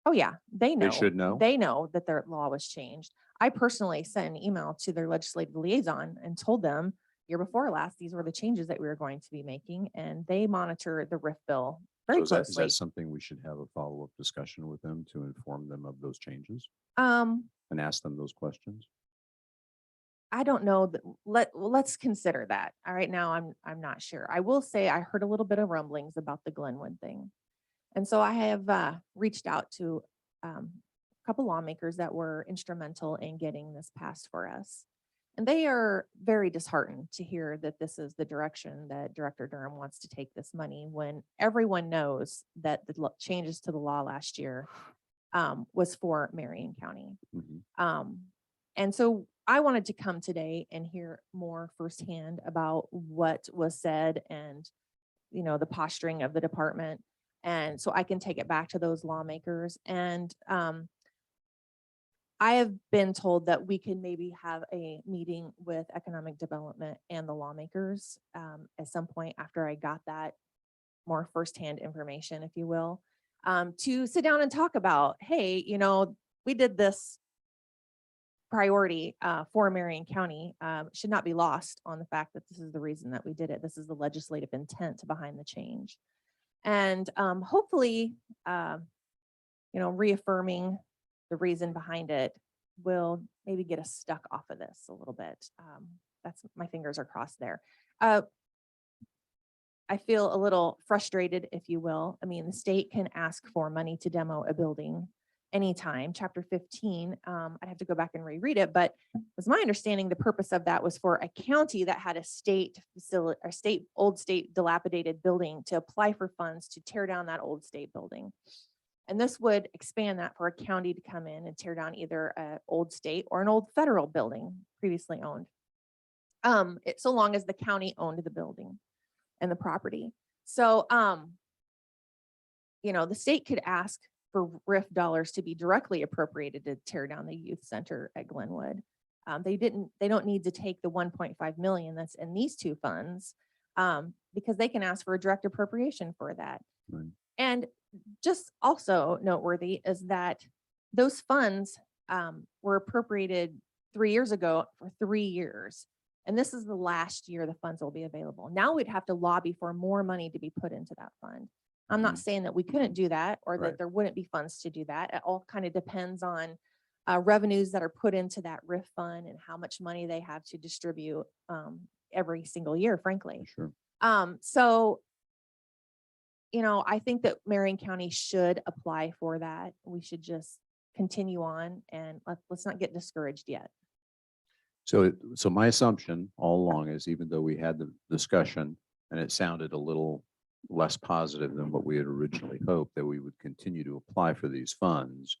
Oh, yeah, they know. They should know? They know that their law was changed. I personally sent an email to their legislative liaison and told them year before last, these were the changes that we were going to be making, and they monitor the RIF bill very So is closely. that something we should have a follow-up discussion with them to inform them of those changes Um, and ask them those questions? I don't know that, let's consider that. Right now, I'm not sure. I will say I heard a little bit of rumblings about the Glenwood thing. And so I have reached out to a couple lawmakers that were instrumental in getting this passed for us. And they are very disheartened to hear that this is the direction that Director Durham wants to take this money, when everyone knows that the changes to the law last year was for Marion County. Mhm. And so I wanted to come today and hear more firsthand about what was said and, the posturing of the department. And so I can take it back to those lawmakers. And I have been told that we can maybe have a meeting with economic development and the lawmakers at some point after I got that more firsthand information, if you will, to sit down and talk about, hey, we did this priority for Marion County, should not be lost on the fact that this is the reason that we did it. This is the legislative intent behind the change. And hopefully, reaffirming the reason behind it will maybe get us stuck off of this a little bit. That's, my fingers are crossed there. I feel a little frustrated, if you will. I mean, the state can ask for money to demo a building anytime. Chapter 15, I'd have to go back and reread it, but it was my understanding the purpose of that was for a county that had a state facility or old state dilapidated building to apply for funds to tear down that old state building. And this would expand that for a county to come in and tear down either an old state or an old federal building previously owned. So long as the county owned the building. and the property. So, you know, the state could ask for RIF dollars to be directly appropriated to tear down the youth center at Glenwood. They don't need to take the 1.5 million that's in these two funds, because they can ask for a direct appropriation for that. Right. And just also noteworthy is that those funds were appropriated 3 years ago for 3 years. And this is the last year the funds will be available. Now we'd have to lobby for more money to be put into that fund. I'm not saying that we couldn't do that or Right. that there wouldn't be funds to do that. It all kind of depends on revenues that are put into that RIF fund and how much money they have to distribute every single year, frankly. Sure. So, you know, I think that Marion County should apply for that. We should just continue on and let's not get discouraged yet. So my assumption all along is even though we had the discussion and it sounded a little less positive than what we had originally hoped, that we would continue to apply for these funds.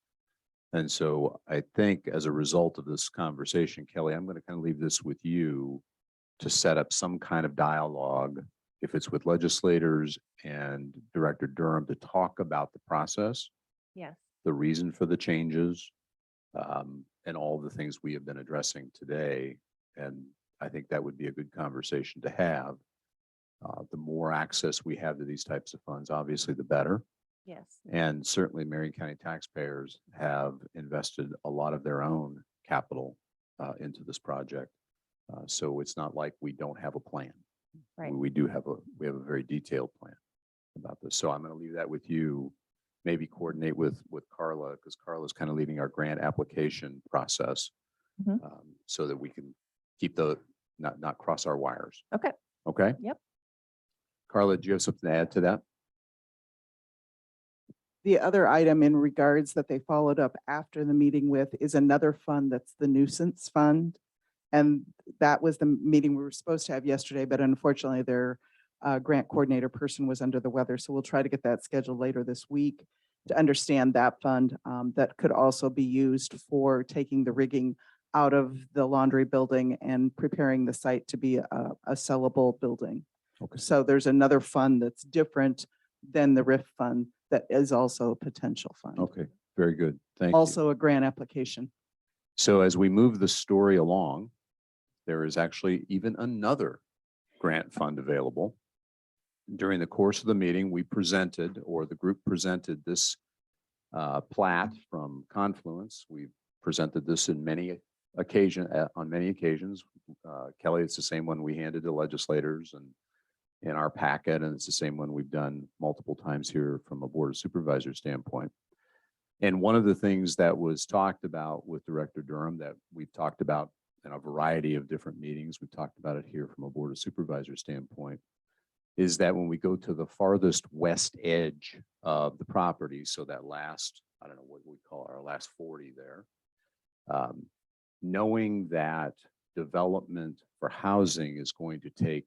And so I think as a result of this conversation, Kelly, I'm going to kind of leave this with you to set up some kind of dialogue, if it's with legislators and Director Durham, to talk about the process, Yes. the reason for the changes, and all the things we have been addressing today. And I think that would be a good conversation to have. The more access we have to these types of funds, obviously, the better. Yes. And certainly Marion County taxpayers have invested a lot of their own capital into this project. So it's not like we don't have a plan. Right. We have a very detailed plan about this. So I'm going to leave that with you. Maybe coordinate with Carla, because Carla's kind of leading our grant application process, Mhm. so that we can keep not cross our wires. Okay. Okay? Yep. Carla, do you have something to add to that? The other item in regards that they followed up after the meeting with is another fund that's the nuisance fund. And that was the meeting we were supposed to have yesterday, but unfortunately their grant coordinator person was under the weather. So we'll try to get that scheduled later this week to understand that fund that could also be used for taking the rigging out of the laundry building and preparing the site to be a sellable building. Okay. So there's another fund that's different than the RIF fund that is also a potential fund. Okay, very good. Thank you. Also a grant application. So as we move the story along, there is actually even another grant fund available. During the course of the meeting, we presented, or the group presented, this plat from Confluence. We've presented this on many occasions. Kelly, it's the same one we handed to legislators and in our packet, and it's the same one we've done multiple times here from a Board of Supervisors standpoint. And one of the things that was talked about with Director Durham that we've talked about in a variety of different meetings, we've talked about it here from a Board of Supervisors standpoint, is that when we go to the farthest west edge of the property, so that last, I don't know what we call our last 40 there, knowing that development for housing is going to take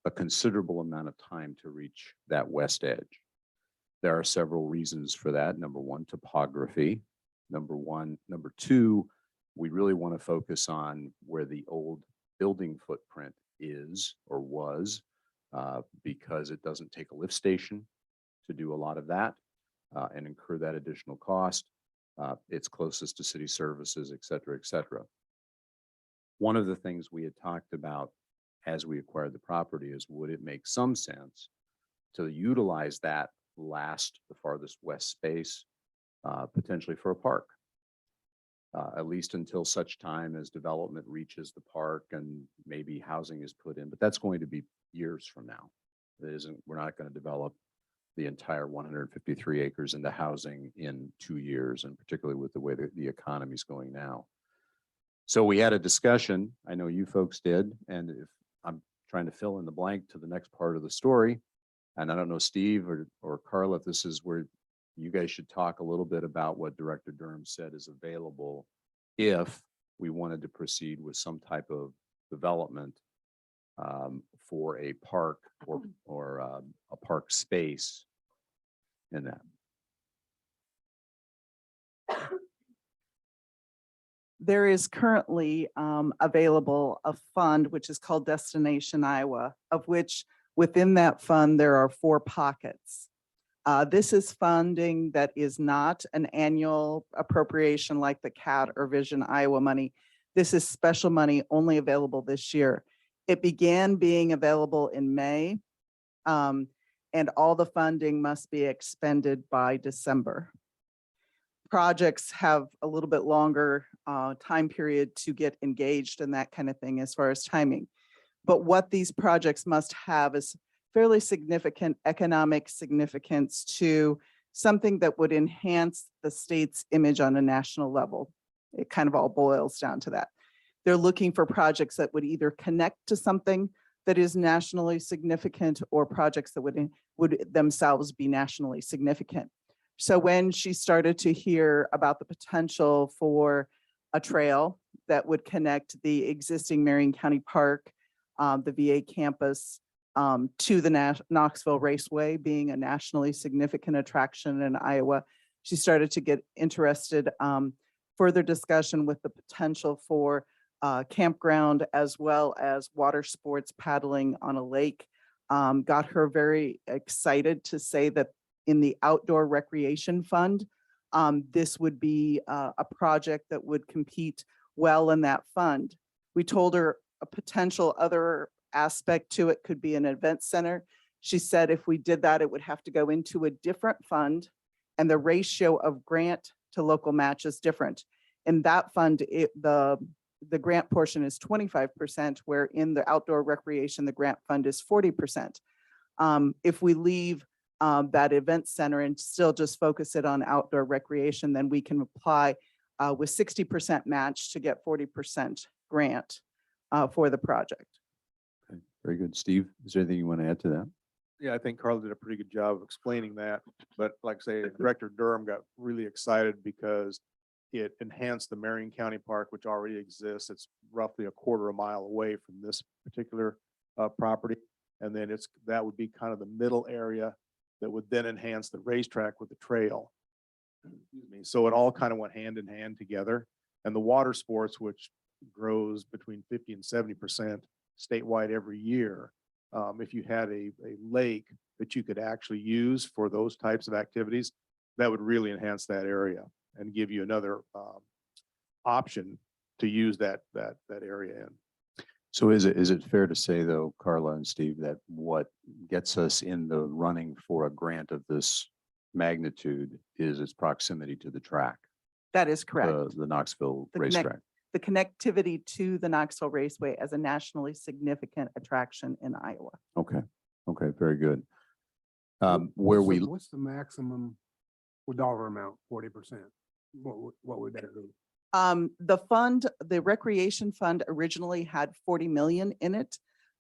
a considerable amount of time to reach that west edge. There are several reasons for that. Number one, topography. Number two, we really want to focus on where the old building footprint is or was, because it doesn't take a lift station to do a lot of that and incur that additional cost. It's closest to city services, et cetera, et cetera. One of the things we had talked about as we acquired the property is, would it make some sense to utilize that the farthest west space potentially for a park, at least until such time as development reaches the park and maybe housing is put in, but that's going to be years from now. We're not going to develop the entire 153 acres into housing in 2 years, and particularly with the way that the economy is going now. So we had a discussion, I know you folks did, and if I'm trying to fill in the blank to the next part of the story, and I don't know, Steve or Carla, if this is where you guys should talk a little bit about what Director Durham said is available if we wanted to proceed with some type of development for a park or a park space in that. There is currently available a fund which is called Destination Iowa, of which Within that fund, there are 4 pockets. This is funding that is not an annual appropriation like the CAT or Vision Iowa money. This is special money only available this year. It began being available in May, and all the funding must be expended by December. Projects have a little bit longer time period to get engaged and that kind of thing as far as timing. But what these projects must have is fairly significant economic significance to something that would enhance the state's image on a national level. It kind of all boils down to that. They're looking for projects that would either connect to something that is nationally significant or projects that would themselves be nationally significant. So when she started to hear about the potential for a trail that would connect the existing Marion County Park, the VA campus, to the Knoxville Raceway being a nationally significant attraction in Iowa, she started to get interested. Further discussion with the potential for campground as well as water sports paddling on a lake got her very excited to say that in the outdoor recreation fund, this would be a project that would compete well in that fund. We told her a potential other aspect to it could be an event center. She said if we did that, it would have to go into a different fund and the ratio of grant to local match is different. In that fund, the grant portion is 25%, where in the outdoor recreation, the grant fund is 40%. If we leave that event center and still just focus it on outdoor recreation, then we can apply with 60% match to get 40% grant for the project. Okay, very good. Steve, is there anything you want to add to that? Yeah, I think Carla did a pretty good job of explaining that, but like I say, Director Durham got really excited because it enhanced the Marion County Park, which already exists. It's roughly a quarter of a mile away from this particular property. And then that would be kind of the middle area that would then enhance the racetrack with the trail. Excuse me. So it all kind of went hand in hand together. And the water sports, which grows between 50 and 70% statewide every year. If you had a lake that you could actually use for those types of activities, that would really enhance that area and give you another option to use that area in. So is it fair to say though, Carla and Steve, that what gets us in the running for a grant of this magnitude is its proximity to the track, That is correct. the Knoxville The racetrack? The connectivity to the Knoxville Raceway as a nationally significant attraction in Iowa. Okay, okay, very good. What's the maximum dollar amount? 40%. What would that be? The fund, the recreation fund originally had 40 million in it.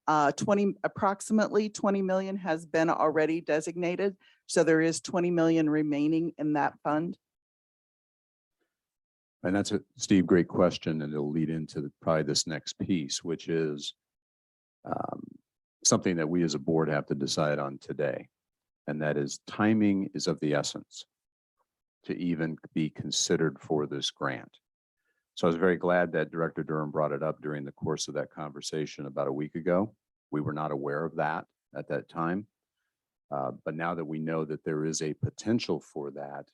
Approximately 20 million has been already designated. So there is 20 million remaining in that fund. And that's Steve, great question. And it'll lead into probably this next piece, which is something that we as a board have to decide on today. And that is timing is of the essence to even be considered for this grant. So I was very glad that Director Durham brought it up during the course of that conversation about a week ago. We were not aware of that at that time. But now that we know that there is a potential for that,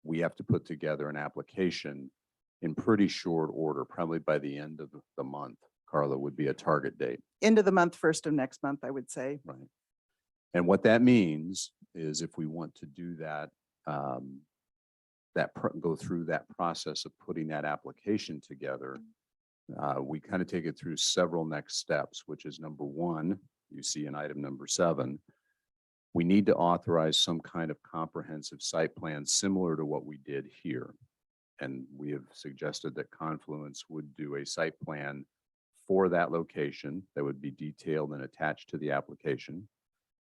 we have to put together an application in pretty short order, probably by the end of the month. Carla, would be a target date. End of the month, first of next month, I would say. Right. And what that means is if we want to do that, go through that process of putting that application together, we kind of take it through several next steps, which is number one, you see in item number 7, we need to authorize some kind of comprehensive site plan similar to what we did here. And we have suggested that Confluence would do a site plan for that location that would be detailed and attached to the application.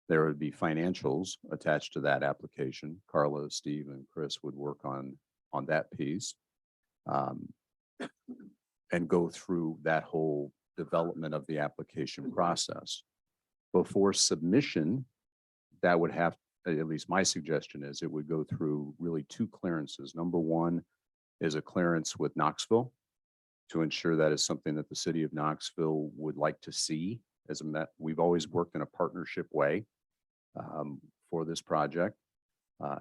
There would be financials attached to that application. Carla, Steve, and Chris would work on that piece and go through that whole development of the application process. Before submission, that would have, at least my suggestion is, it would go through really 2 clearances. Number 1 is a clearance with Knoxville to ensure that is something that the city of Knoxville would like to see we've always worked in a partnership way for this project.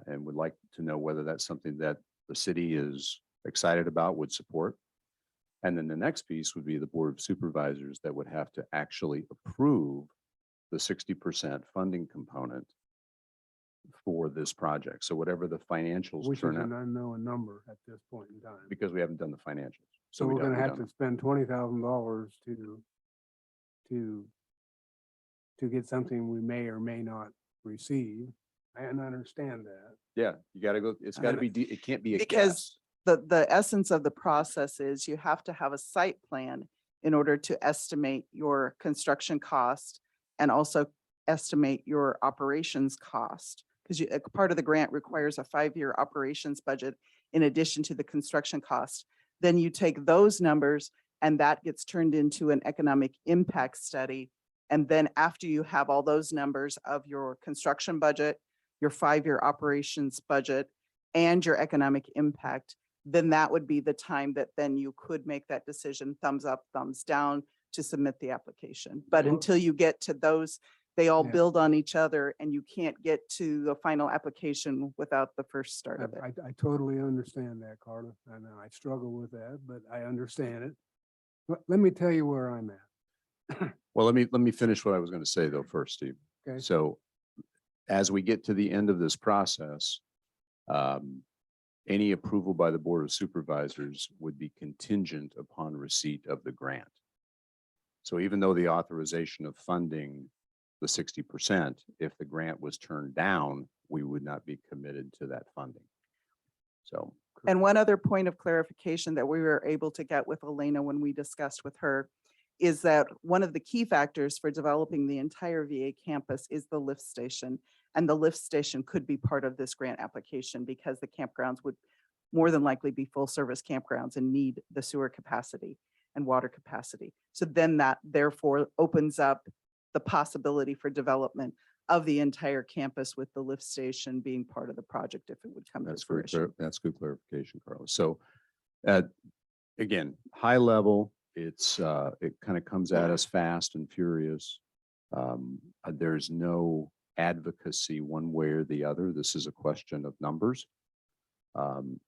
And would like to know whether that's something that the city is excited about, would support. And then the next piece would be the Board of Supervisors that would have to actually approve the 60% funding component for this project. So whatever the financials Which is turn an out, unknown number at this point in time. because we haven't done the financials. So we we're don't- gonna we have don't to spend $20,000 to get something we may or may not receive. I understand that. Yeah, you gotta go, it's gotta And- be, it can't be a Because guess. the essence of the process is you have to have a site plan in order to estimate your construction cost and also estimate your operations cost. Because part of the grant requires a 5-year operations budget in addition to the construction cost. Then you take those numbers and that gets turned into an economic impact study. And then after you have all those numbers of your construction budget, your 5-year operations budget, and your economic impact, then that would be the time that then you could make that decision, thumbs up, thumbs down, to submit the application. But Well- until you get to those, they all Yeah. build on each other and you can't get to the final application without the first start of it. I totally understand that, Carla. I know I struggle with that, but I understand it. Let me tell you where I'm at. Well, let me finish what I was gonna say though first, Steve. Okay. So as we get to the end of this process, any approval by the Board of Supervisors would be contingent upon receipt of the grant. So even though the authorization of funding the 60%, if the grant was turned down, we would not be committed to that funding. So, And one other point of clarification that we were able to get with Elena when we discussed with her is that one of the key factors for developing the entire VA campus is the lift station. And the lift station could be part of this grant application because the campgrounds would more than likely be full service campgrounds and need the sewer capacity and water capacity. So then that therefore opens up the possibility for development of the entire campus with the lift station being part of the project if it would come to that's very fruition. that's good clarification, Carlos. So again, high level, it's it kind of comes at us fast and furious. There's no advocacy one way or the other. This is a question of numbers.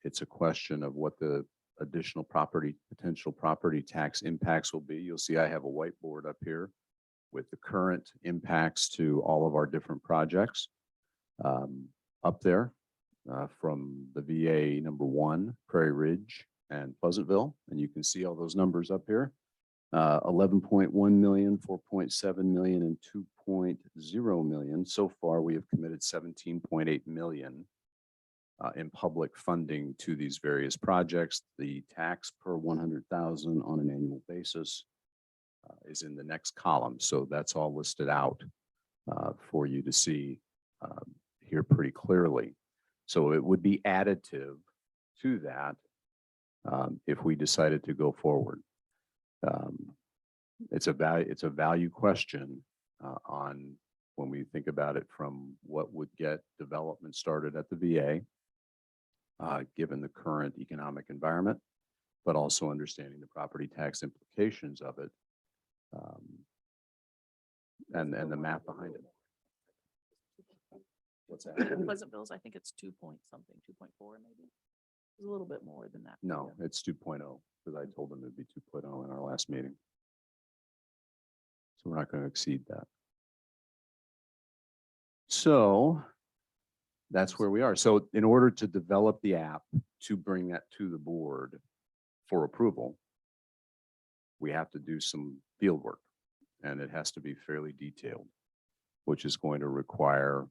It's a question of what the additional potential property tax impacts will be. You'll see I have a whiteboard up here with the current impacts to all of our different projects up there from the VA number 1, Prairie Ridge and Pleasantville. And you can see all those numbers up here. 11.1 million, 4.7 million, and 2.0 million. So far, we have committed 17.8 million in public funding to these various projects. The tax per 100,000 on an annual basis is in the next column. So that's all listed out for you to see here pretty clearly. So it would be additive to that if we decided to go forward. It's a value question on when we think about it from what would get development started at the VA, given the current economic environment, but also understanding the property tax implications of it, and the math behind it. What's that? Pleasantville's, I think it's 2 point something, 2.4 maybe. It's a little bit more than that. No, it's 2.0 because I told them it'd be 2.0 in our last meeting. So we're not going to exceed that. So that's where we are. So in order to develop the app to bring that to the board for approval, we have to do some field work and it has to be fairly detailed, which is going to require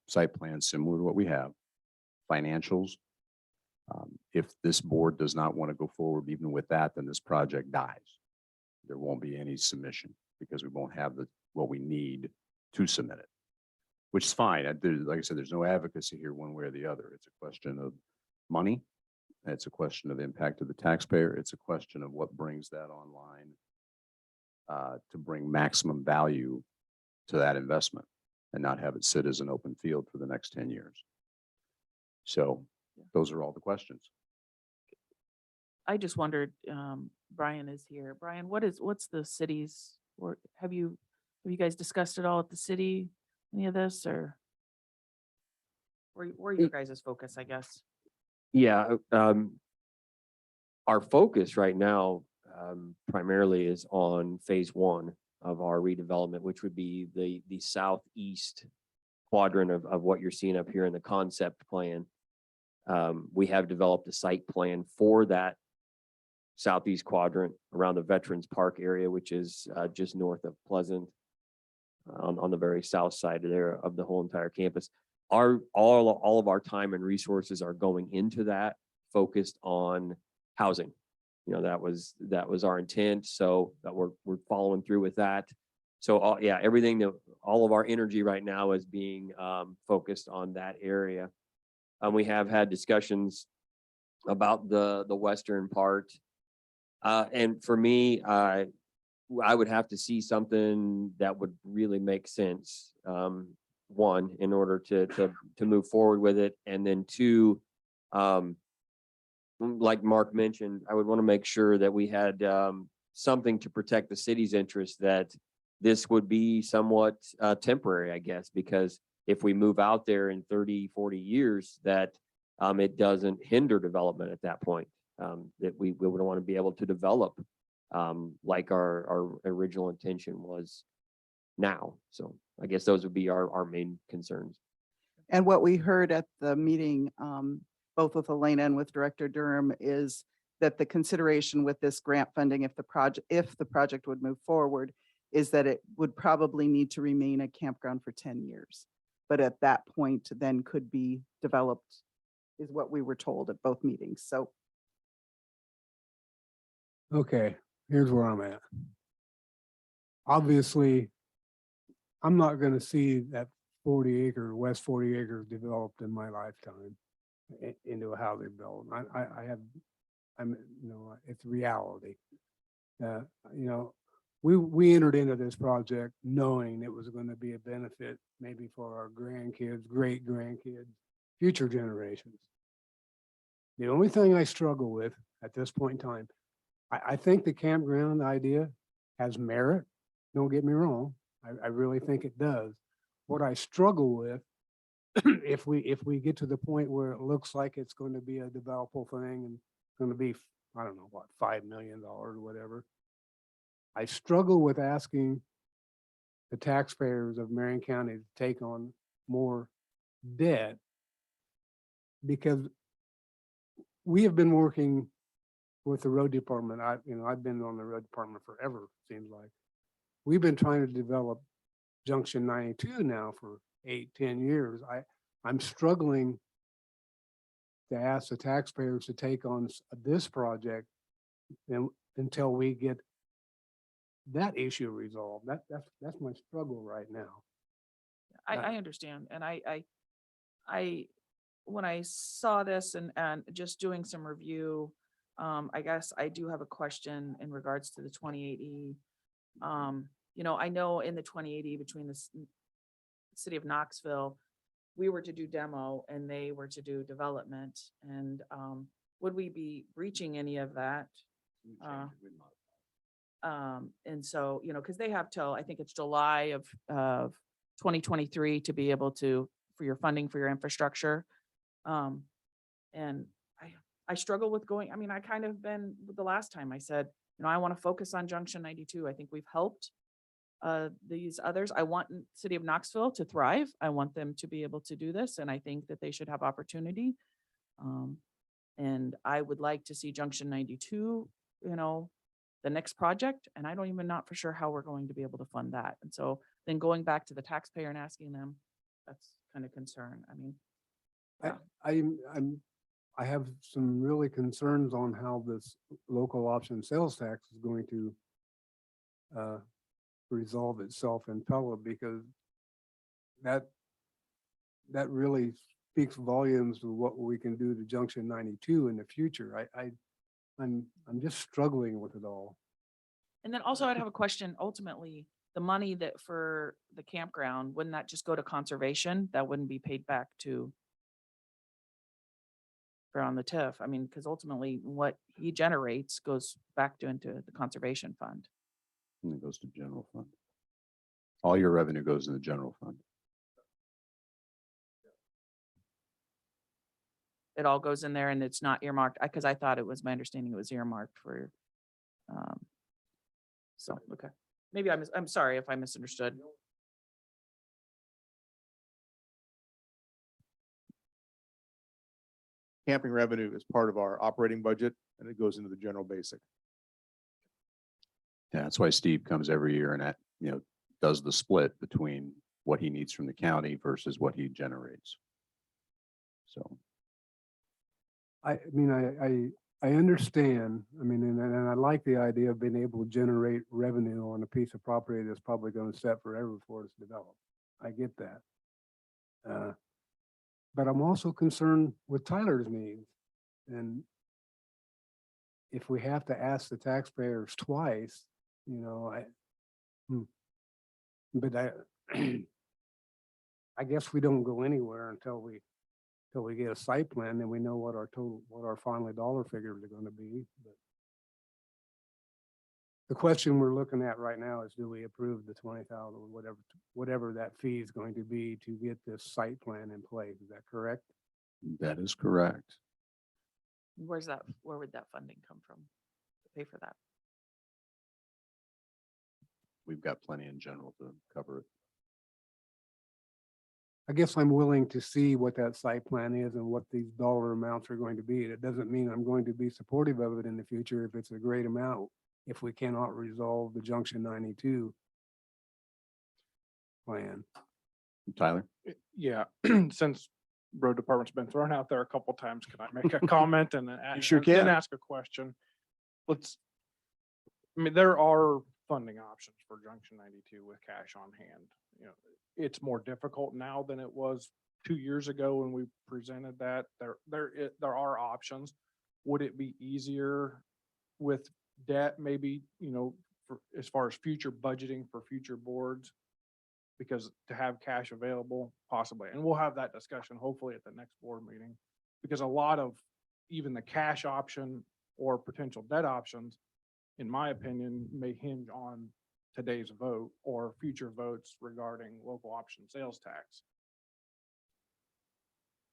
site plans similar to what we have, financials. If this board does not want to go forward even with that, then this project dies. There won't be any submission because we won't have what we need to submit it, which is fine. Like I said, there's no advocacy here one way or the other. It's a question of money. It's a question of impact to the taxpayer. It's a question of what brings that online to bring maximum value to that investment and not have it sit as an open field for the next 10 years. So those are all the questions. I just wondered, Brian is here. Brian, what's the city's or have you guys discussed it all at the city, any of this, or? Where your guys' focus, I guess? Yeah, our focus right now primarily is on phase one of our redevelopment, which would be the southeast quadrant of what you're seeing up here in the concept plan. We have developed a site plan for that southeast quadrant around the Veterans Park area, which is just north of Pleasant, on the very south side there of the whole entire campus. All of our time and resources are going into that, focused on housing. You know, that was our intent. So that we're following through with that. So all of our energy right now is being focused on that area. We have had discussions about the western part. And for me, I would have to see something that would really make sense. One, in order to move forward with it, and then two, like Mark mentioned, I would want to make sure that we had something to protect the city's interest, that this would be somewhat temporary, I guess, because if we move out there in 30, 40 years, that it doesn't hinder development at that point, that we would want to be able to develop like our original intention was now. So I guess those would be our main concerns. And what we heard at the meeting, both with Elena and with Director Durham, is that the consideration with this grant funding, if the project would move forward, is that it would probably need to remain a campground for 10 years. But at that point, then could be developed, is what we were told at both meetings. So Okay, here's where I'm at. Obviously, I'm not gonna see that 40-acre, West 40 acres developed in my lifetime into a housing development. It's reality. We entered into this project knowing it was going to be a benefit maybe for our grandkids, great grandkids, future generations. The only thing I struggle with at this point in time, I think the campground idea has merit. Don't get me wrong. I really think it does. What I struggle with, if we get to the point where it looks like it's going to be a developable thing and going to be, I don't know what, $5 million or whatever, I struggle with asking the taxpayers of Marion County to take on more debt, because we have been working with the road department. I've been on the road department forever, seems like. We've been trying to develop Junction 92 now for 8-10 years. I'm struggling to ask the taxpayers to take on this project until we get that issue resolved. That's my struggle right now. I understand. And I when I saw this and just doing some review, I guess I do have a question in regards to the 28E. I know in the 28E between the city of Knoxville, we were to do demo and they were to do development. And would we be breaching any of that? And so, because they have till, I think it's July of 2023 to be able to, for your funding for your infrastructure. And I struggle with going, I kind of been the last time I said, I want to focus on Junction 92. I think we've helped these others. I want city of Knoxville to thrive. I want them to be able to do this. And I think that they should have opportunity. And I would like to see Junction 92, the next project. And I don't even not for sure how we're going to be able to fund that. And so then going back to the taxpayer and asking them, that's kind of concern. I have some really concerns on how this local option sales tax is going to resolve itself in Pella, because that really speaks volumes of what we can do to Junction 92 in the future. I'm just struggling with it all. And then also I'd have a question, ultimately, the money that for the campground, wouldn't that just go to conservation? That wouldn't be paid back to for on the TIF? Because ultimately what he generates goes back into the conservation fund. And it goes to general fund. All your revenue goes in the general fund. It all goes in there and it's not earmarked, because I thought it was, my understanding it was earmarked for, so, okay. Maybe I'm sorry if I misunderstood. Camping revenue is part of our operating budget and it goes into the general basic. Yeah, that's why Steve comes every year and does the split between what he needs from the county versus what he generates. So, I mean, I understand, I mean, and I like the idea of being able to generate revenue on a piece of property that's probably going to set forever for us to develop. I get that. But I'm also concerned with Tyler's needs. And if we have to ask the taxpayers twice, but I guess we don't go anywhere until we get a site plan and we know what our final dollar figures are going to be. But the question we're looking at right now is, do we approve the 20,000 or whatever that fee is going to be to get this site plan in place? Is that correct? that is correct. Where would that funding come from to pay for that? We've got plenty in general to cover it. I guess I'm willing to see what that site plan is and what these dollar amounts are going to be. It doesn't mean I'm going to be supportive of it in the future if it's a great amount, if we cannot resolve the Junction 92 plan. Tyler? Yeah, since road department's been thrown out there a couple times, can I make a comment and then sure then can. ask a question? I mean, there are funding options for Junction 92 with cash on hand. It's more difficult now than it was 2 years ago when we presented that. There are options. Would it be easier with debt? Maybe, for as far as future budgeting for future boards, because to have cash available, possibly. And we'll have that discussion hopefully at the next board meeting, because a lot of even the cash option or potential debt options, in my opinion, may hinge on today's vote or future votes regarding local option sales tax.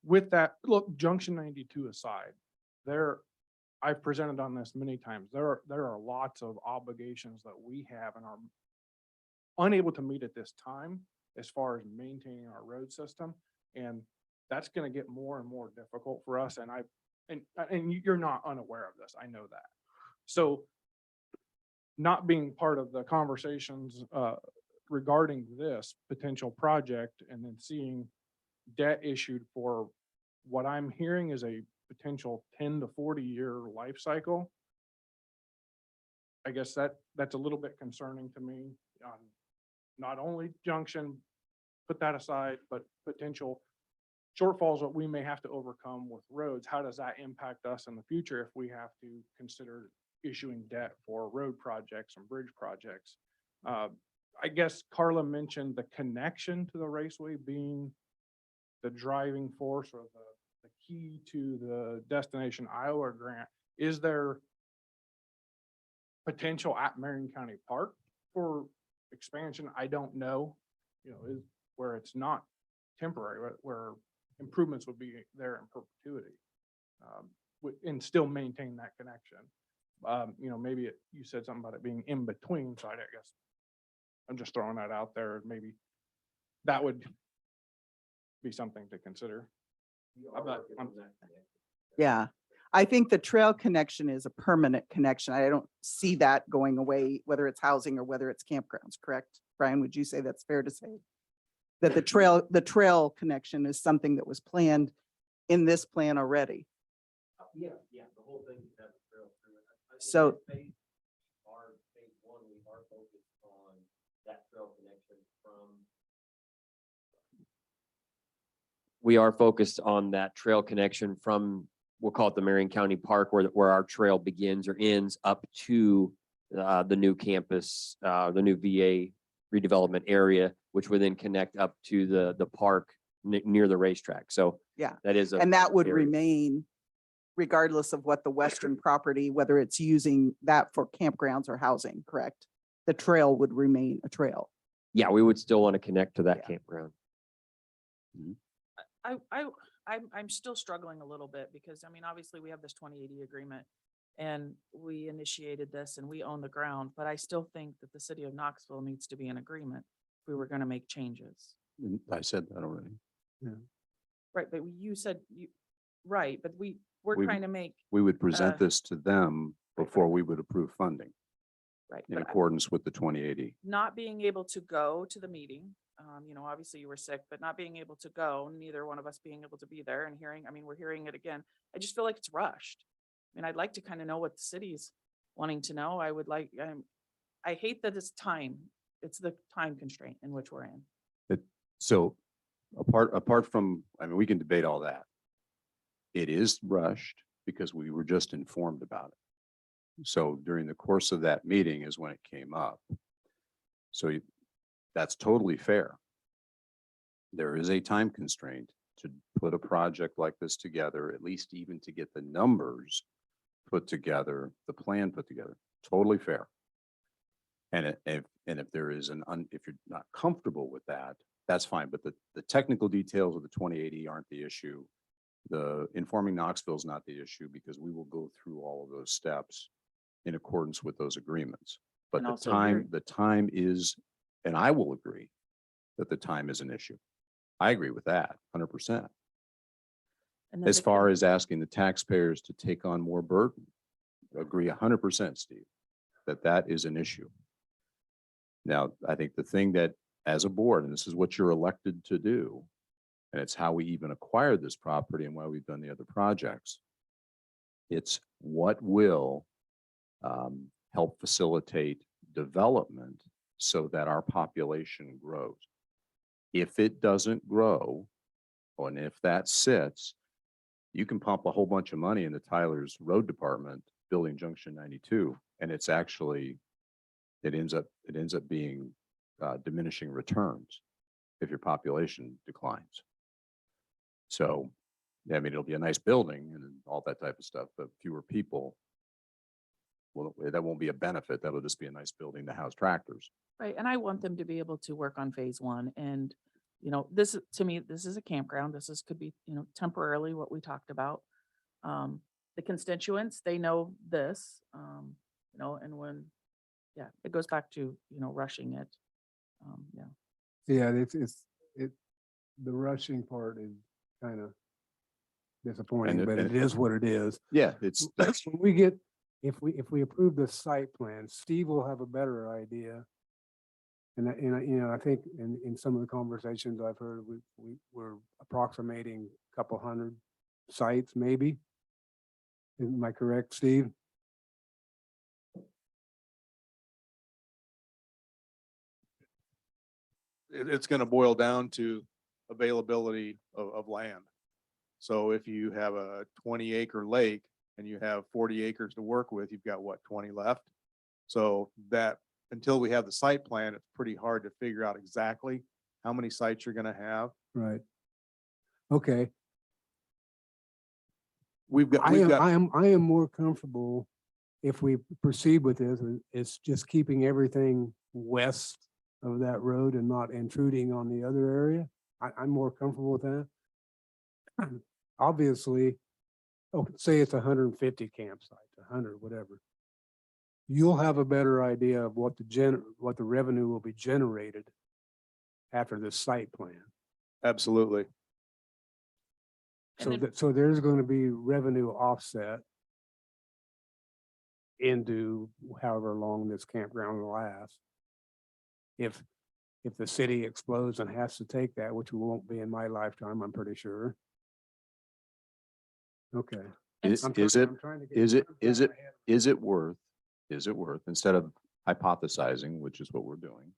With that, look, Junction 92 aside, I've presented on this many times. There are lots of obligations that we have and are unable to meet at this time as far as maintaining our road system. And that's going to get more and more difficult for us. And you're not unaware of this. I know that. So not being part of the conversations regarding this potential project and then seeing debt issued for what I'm hearing is a potential 10 to 40 year life cycle. I guess that's a little bit concerning to me on not only Junction, put that aside, but potential shortfalls that we may have to overcome with roads. How does that impact us in the future if we have to consider issuing debt for road projects and bridge projects? I guess Carla mentioned the connection to the raceway being the driving force or the key to the Destination Iowa grant. Is there potential at Marion County Park for expansion? I don't know, is where it's not temporary, where improvements would be there in perpetuity, and still maintain that connection. Maybe you said something about it being in between, so I guess I'm just throwing that out there. Maybe that would be something to consider. Yeah, I think the trail connection is a permanent connection. I don't see that going away, whether it's housing or whether it's campgrounds, correct? Brian, would you say that's fair to say? That the trail connection is something that was planned in this plan already. Yeah, the whole thing is have a trail through it. I think So- in phase one, we are focused on that trail connection from. We are focused on that trail connection from, we'll call it the Marion County Park, where our trail begins or ends up to the new campus, the new VA redevelopment area, which would then connect up to the park near the racetrack. So Yeah, that is. and that would area. remain regardless of what the western property, whether it's using that for campgrounds or housing, correct? the trail would remain a trail. Yeah, we would still want to connect to that Yeah. campground. I'm still struggling a little bit because, I mean, obviously we have this 2080 agreement and we initiated this and we own the ground, but I still think that the city of Knoxville needs to be in agreement if we were going to make changes. And I said that already. Right, but you said you, right, but we're We- trying to make, We would present Uh, this to them before we would approve funding right. in but I- accordance with the 2080. Not being able to go to the meeting, obviously you were sick, but not being able to go, neither one of us being able to be there and hearing, I mean, we're hearing it again. I just feel like it's rushed. I mean, I'd like to kind of know what the city's wanting to know. I would like, I hate that it's time. It's the time constraint in which we're in. So apart from, I mean, we can debate all that. It is rushed because we were just informed about it. So during the course of that meeting is when it came up. So that's totally fair. There is a time constraint to put a project like this together, at least even to get the numbers put together, the plan put together. Totally fair. And if there is if you're not comfortable with that, that's fine. But the technical details of the 2080 aren't the issue. The informing Knoxville is not the issue because we will go through all of those steps in accordance with those agreements. But And the also time is, and I will agree that the time is an issue. I agree with that 100%. And then As the far con- as asking the taxpayers to take on more burden, agree 100%, Steve, that is an issue. Now, I think the thing that as a board, and this is what you're elected to do, and it's how we even acquired this property and why we've done the other projects. It's what will help facilitate development so that our population grows. If it doesn't grow, and if that sits, you can pump a whole bunch of money into Tyler's road department, building Junction 92, and it's actually, it ends up being diminishing returns if your population declines. So, I mean, it'll be a nice building and all that type of stuff, but fewer people, well, that won't be a benefit. That'll just be a nice building to house tractors. Right, and I want them to be able to work on phase one and, this, to me, this is a campground. Could be, temporarily what we talked about. The constituents, they know this, and when, yeah, it goes back to, rushing it. Yeah. Yeah, the rushing part is kind of disappointing, but it is what it is. Yeah, it's, that's, When we get, if we approve the site plan, Steve will have a better idea. And I think in some of the conversations I've heard, we're approximating a couple hundred sites, maybe. Am I correct, Steve? It's going to boil down to availability of land. So if you have a 20-acre lake and you have 40 acres to work with, you've got what, 20 left? So that, until we have the site plan, it's pretty hard to figure out exactly how many sites you're going to have. Right. Okay. We've got, I am more comfortable if we proceed with this. It's just keeping everything west of that road and not intruding on the other area. I'm more comfortable with that. Obviously, say it's 150 campsites, 100, whatever. You'll have a better idea of what the revenue will be generated after the site plan. absolutely. And then- So there's going to be revenue offset into however long this campground will last. If the city explodes and has to take that, which won't be in my lifetime, I'm pretty sure. Okay. is I'm it, I'm trying to get- is it, I'm is trying it, ahead. is it worth, instead of hypothesizing, which is what we're doing,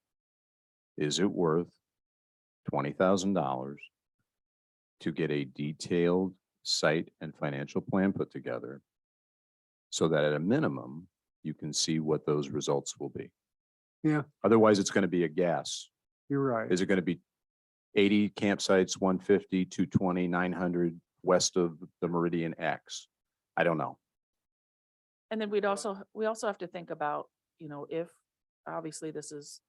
is it worth $20,000 to get a detailed site and financial plan put together so that at a minimum, you can see what those results will be? Yeah. Otherwise, it's going to be a guess. You're right. Is it going to be 80 campsites, 150, 220, 900 west of the Meridian X? I don't know. And then we also have to think about, if obviously this is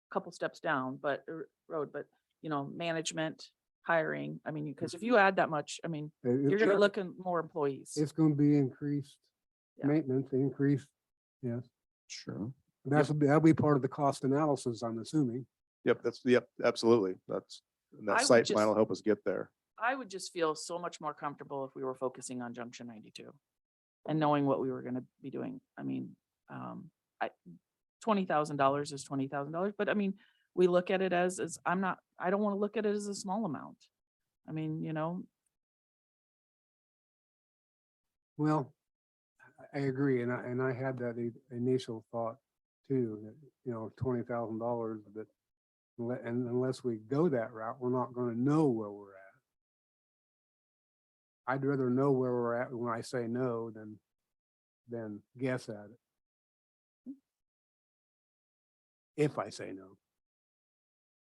a couple steps down, but road, but management, hiring, I mean, because if you add that much, I mean, you're gonna look at more employees. It's gonna be increased Yeah. maintenance, increased, yes. Sure. That'll be part of the cost analysis, I'm assuming. Yep, absolutely. And I that would site plan just- will help us get there. I would just feel so much more comfortable if we were focusing on Junction 92 and knowing what we were gonna be doing. I mean, $20,000 is $20,000, but I mean, we look at it as I don't want to look at it as a small amount. I mean, Well, I agree, and I had that initial thought too, that, $20,000, but unless we go that route, we're not gonna know where we're at. I'd rather know where we're at when I say no than guess at it. If I say no.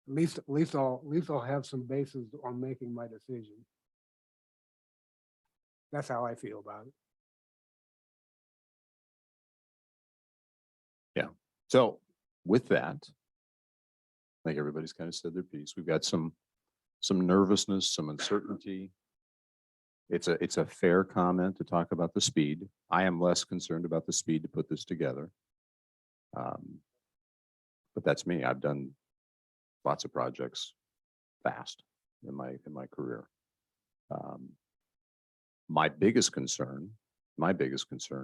At least I'll have some basis on making my decision. That's how I feel about it. So with that, I think everybody's kind of said their piece. We've got some nervousness, some uncertainty. It's a fair comment to talk about the speed. I am less concerned about the speed to put this together. But that's me. I've done lots of projects fast in my career. My biggest concern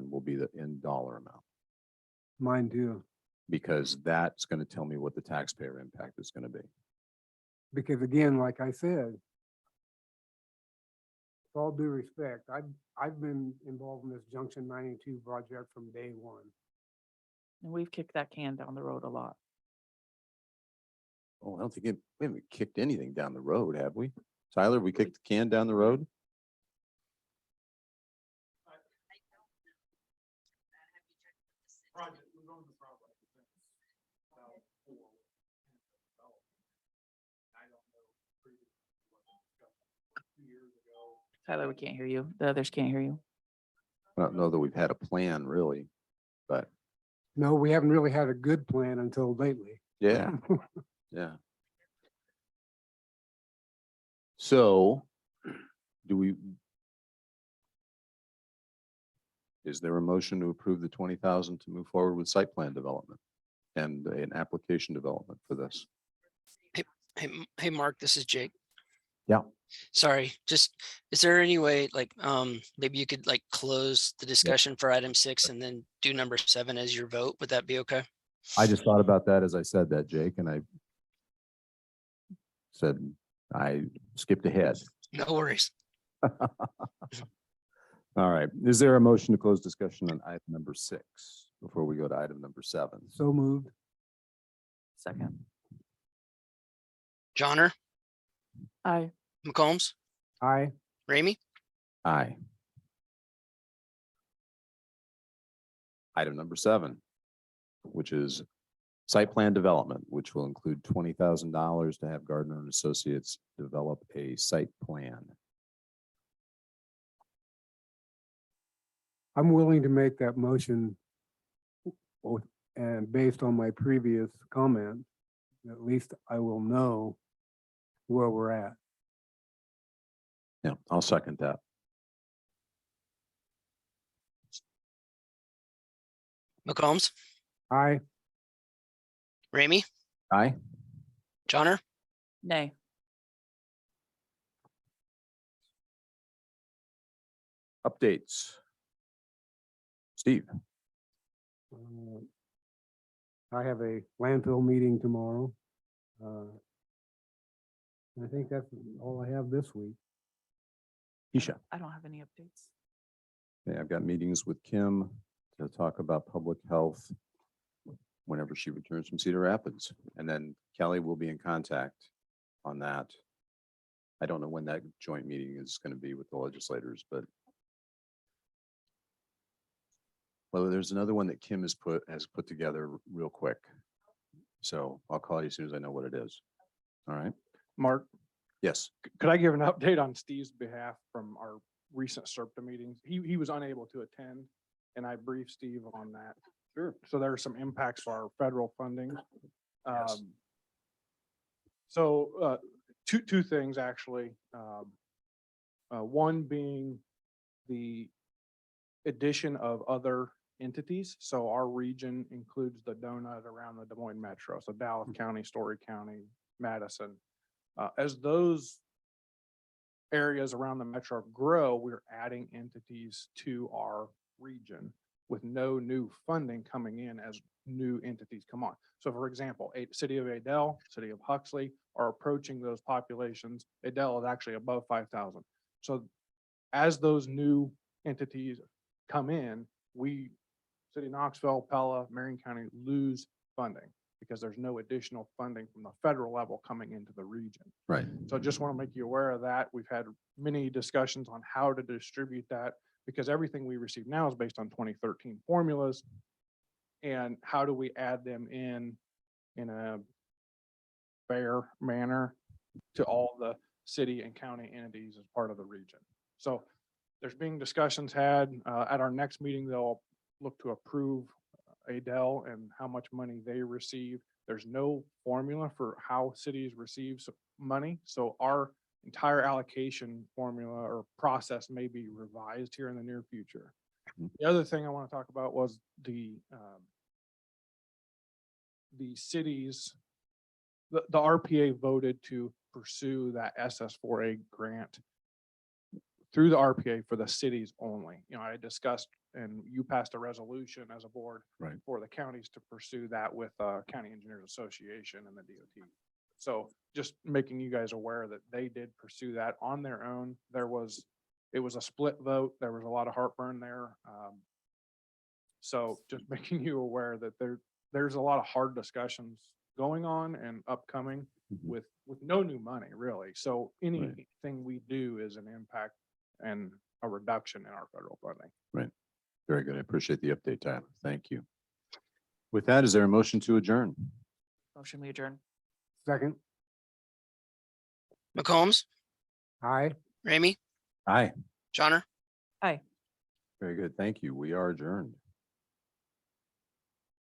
will be the in dollar amount, Mine too. because that's going to tell me what the taxpayer impact is going to be. Because again, like I said, with all due respect, I've been involved in this Junction 92 project from day one. and we've kicked that can down the road a lot. Oh, I don't think we haven't kicked anything down the road, have we? Tyler, we kicked the can down the road? Tyler, we can't hear you. The others can't hear you. I don't know that we've had a plan really, but No, we haven't really had a good plan until lately. yeah, yeah. So is there a motion to approve the 20,000 to move forward with site plan development and an application development for this? Hey, Mark, this is Jake. Yeah. Sorry, is there any way, maybe you could close the discussion for item 6 and then do number 7 as your vote? Would that be okay? I just thought about that as I said that, Jake, and I said I skipped ahead. No worries. All right. Is there a motion to close discussion on item number 6 before we go to item number 7? So moved. Second. Johnner, Aye. McCombs, Aye. Ramey, Aye. Item number 7, which is site plan development, which will include $20,000 to have Gardner and Associates develop a site plan. I'm willing to make that motion. And based on my previous comment, at least I will know where we're at. Yeah, I'll second that. McCombs, Aye. Ramey, Aye. Johnner, Nay. Updates. Steve. I have a landfill meeting tomorrow. I think that's all I have this week. Keisha. I don't have any updates. Okay, I've got meetings with Kim to talk about public health whenever she returns from Cedar Rapids. And then Kelly will be in contact on that. I don't know when that joint meeting is going to be with the legislators, but well, there's another one that Kim has put together real quick. So I'll call you as soon as I know what it is. All right. Mark, Yes. could I give an update on Steve's behalf from our recent SERPTA meetings? He was unable to attend, and I briefed Steve on that. Sure. So there are some impacts for our federal funding. Yes. So two things actually. One being the addition of other entities. So our region includes the donut around the Des Moines Metro, so Dallas County, Story County, Madison. As those areas around the metro grow, we're adding entities to our region with no new funding coming in as new entities come on. So for example, city of Adel, city of Huxley are approaching those populations. Adel is actually above 5,000. So as those new entities come in, we, city of Knoxville, Pella, Marion County lose funding because there's no additional funding from the federal level coming into the region. Right. So I just want to make you aware of that. We've had many discussions on how to distribute that because everything we receive now is based on 2013 formulas. And how do we add them in a fair manner to all the city and county entities as part of the region? So there's being discussions had at our next meeting. They'll look to approve Adel and how much money they receive. There's no formula for how cities receive money. So our entire allocation formula or process may be revised here in the near future. The other thing I want to talk about was the cities, the RPA voted to pursue that SS4A grant through the RPA for the cities only. You know, I discussed and you passed a resolution as a board Right. for the counties to pursue that with County Engineers Association and the DOT. So just making you guys aware that they did pursue that on their own. It was a split vote. There was a lot of heartburn there. So just making you aware that there's a lot of hard discussions going on and upcoming with no new money really. So anything we do is an impact and a reduction in our federal funding. Right. Very good. I appreciate the update, Tyler. Thank you. With that, is there a motion to adjourn? Motion we adjourn. Second, McCombs, aye. Ramey, Aye. Johnner. Aye. Very good. Thank you. We are adjourned.